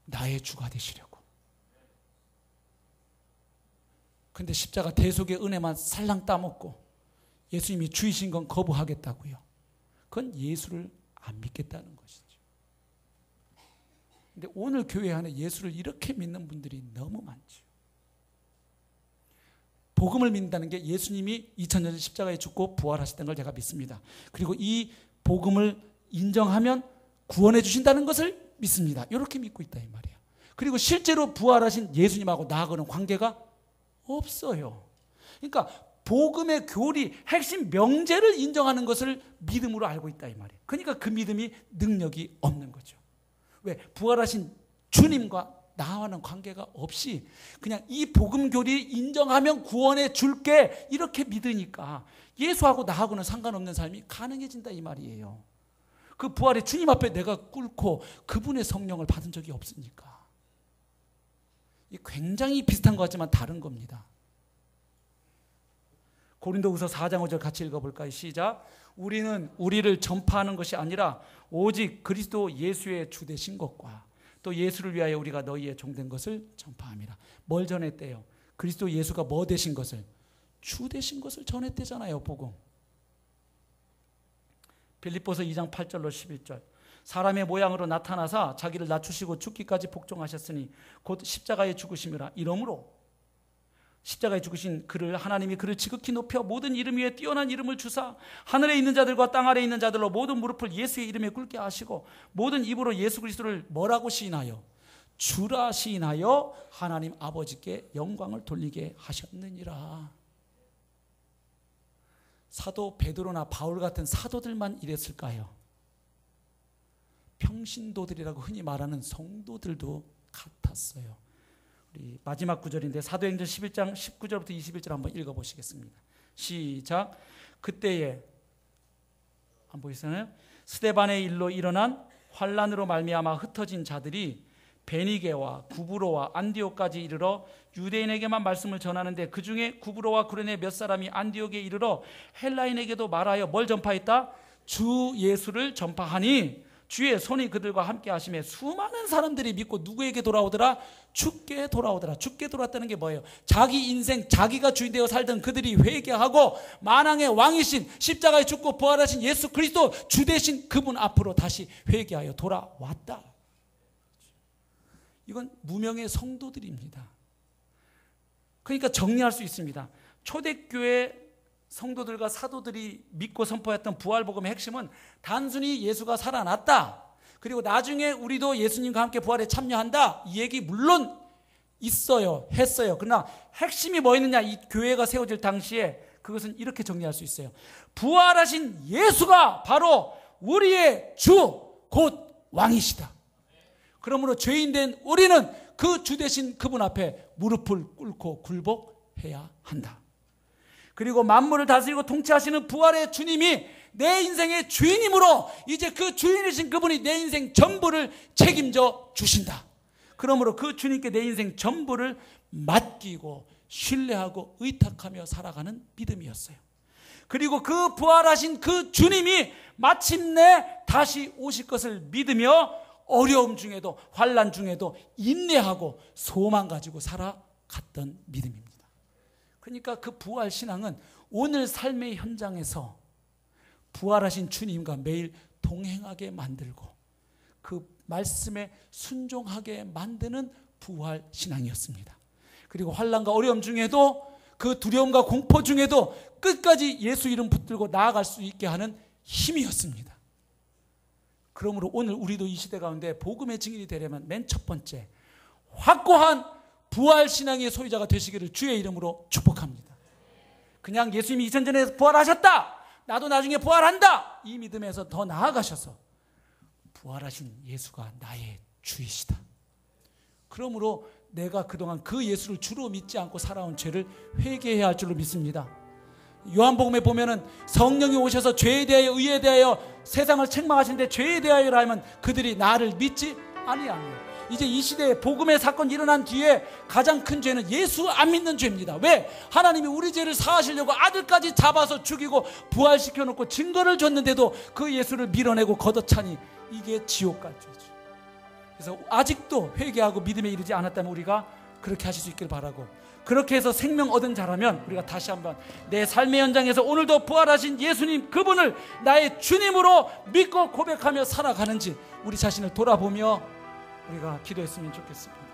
나의 주가 되시려고. 그런데 십자가 대속의 은혜만 살랑 따먹고 예수님이 주이신 건 거부하겠다고요. 그건 예수를 안 믿겠다는 것이죠. 근데 오늘 교회 안에 예수를 이렇게 믿는 분들이 너무 많죠. 복음을 믿는다는 게 예수님이 2000년 전 십자가에 죽고 부활하셨다는 걸 제가 믿습니다. 그리고 이 복음을 인정하면 구원해 주신다는 것을 믿습니다. 이렇게 믿고 있다 이 말이에요. 그리고 실제로 부활하신 예수님하고 나하고는 관계가 없어요. 그러니까 복음의 교리, 핵심 명제를 인정하는 것을 믿음으로 알고 있다 이 말이에요. 그러니까 그 믿음이 능력이 없는 거죠. 왜? 부활하신 주님과 나와는 관계가 없이 그냥 이 복음 교리 인정하면 구원해 줄게 이렇게 믿으니까 예수하고 나하고는 상관없는 삶이 가능해진다 이 말이에요. 그 부활의 주님 앞에 내가 꿇고 그분의 성령을 받은 적이 없으니까. 굉장히 비슷한 것 같지만 다른 겁니다. 고린도후서 4장 5절 같이 읽어볼까요? 시작. 우리는 우리를 전파하는 것이 아니라 오직 그리스도 예수의 주 되신 것과 또 예수를 위하여 우리가 너희의 종된 것을 전파함이라. 뭘 전했대요? 그리스도 예수가 뭐 되신 것을? 주 되신 것을 전했대잖아요. 복음. 빌립보서 2장 8절로 11절. 사람의 모양으로 나타나사 자기를 낮추시고 죽기까지 복종하셨으니 곧 십자가에 죽으심이라. 이러므로 십자가에 죽으신 그를 하나님이 그를 지극히 높여 모든 이름 위에 뛰어난 이름을 주사 하늘에 있는 자들과 땅 아래에 있는 자들로 모든 무릎을 예수의 이름에 꿇게 하시고 모든 입으로 예수 그리스도를 뭐라고 시인하여? 주라 시인하여 하나님 아버지께 영광을 돌리게 하셨느니라. 사도 베드로나 바울 같은 사도들만 이랬을까요? 평신도들이라고 흔히 말하는 성도들도 같았어요. 우리 마지막 구절인데 사도행전 11장 19절부터 21절 한번 읽어보시겠습니다. 시작. 그때에 안 보이시나요? 스데반의 일로 일어난 환란으로 말미암아 흩어진 자들이 베니게와 구브로와 안디옥까지 이르러 유대인에게만 말씀을 전하는데 그 중에 구브로와 구레네 몇 사람이 안디옥에 이르러 헬라인에게도 말하여 뭘 전파했다? 주 예수를 전파하니 주의 손이 그들과 함께 하심에 수많은 사람들이 믿고 누구에게 돌아오더라? 주께 돌아오더라. 주께 돌아왔다는 게 뭐예요? 자기 인생 자기가 주인 되어 살던 그들이 회개하고 만왕의 왕이신 십자가에 죽고 부활하신 예수 그리스도 주 되신 그분 앞으로 다시 회개하여 돌아왔다. 이건 무명의 성도들입니다. 그러니까 정리할 수 있습니다. 초대교회 성도들과 사도들이 믿고 선포했던 부활복음의 핵심은 단순히 예수가 살아났다. 그리고 나중에 우리도 예수님과 함께 부활에 참여한다. 이 얘기 물론 있어요. 했어요. 그러나 핵심이 뭐였느냐? 이 교회가 세워질 당시에 그것은 이렇게 정리할 수 있어요. 부활하신 예수가 바로 우리의 주, 곧 왕이시다. 그러므로 죄인된 우리는 그 주 되신 그분 앞에 무릎을 꿇고 굴복해야 한다. 그리고 만물을 다스리고 통치하시는 부활의 주님이 내 인생의 주인이므로 이제 그 주인이신 그분이 내 인생 전부를 책임져 주신다. 그러므로 그 주님께 내 인생 전부를 맡기고 신뢰하고 의탁하며 살아가는 믿음이었어요. 그리고 그 부활하신 그 주님이 마침내 다시 오실 것을 믿으며 어려움 중에도 환난 중에도 인내하고 소망 가지고 살아갔던 믿음입니다. 그러니까 그 부활 신앙은 오늘 삶의 현장에서 부활하신 주님과 매일 동행하게 만들고 그 말씀에 순종하게 만드는 부활 신앙이었습니다. 그리고 환난과 어려움 중에도 그 두려움과 공포 중에도 끝까지 예수 이름 붙들고 나아갈 수 있게 하는 힘이었습니다. 그러므로 오늘 우리도 이 시대 가운데 복음의 증인이 되려면 맨 첫 번째 확고한 부활신앙의 소유자가 되시기를 주의 이름으로 축복합니다. 그냥 예수님이 2000년 전에 부활하셨다, 나도 나중에 부활한다, 이 믿음에서 더 나아가셔서 부활하신 예수가 나의 주이시다. 그러므로 내가 그동안 그 예수를 주로 믿지 않고 살아온 죄를 회개해야 할 줄로 믿습니다. 요한복음에 보면은 성령이 오셔서 죄에 대하여 의에 대하여 세상을 책망하시는데 죄에 대하여라 하면 그들이 나를 믿지 아니하며, 이제 이 시대에 복음의 사건이 일어난 뒤에 가장 큰 죄는 예수 안 믿는 죄입니다. 왜? 하나님이 우리 죄를 사하시려고 아들까지 잡아서 죽이고 부활시켜 놓고 증거를 줬는데도 그 예수를 밀어내고 걷어차니 이게 지옥 갈 죄죠. 그래서 아직도 회개하고 믿음에 이르지 않았다면 우리가 그렇게 하실 수 있길 바라고, 그렇게 해서 생명 얻은 자라면 우리가 다시 한번 내 삶의 현장에서 오늘도 부활하신 예수님 그분을 나의 주님으로 믿고 고백하며 살아가는지 우리 자신을 돌아보며 우리가 기도했으면 좋겠습니다.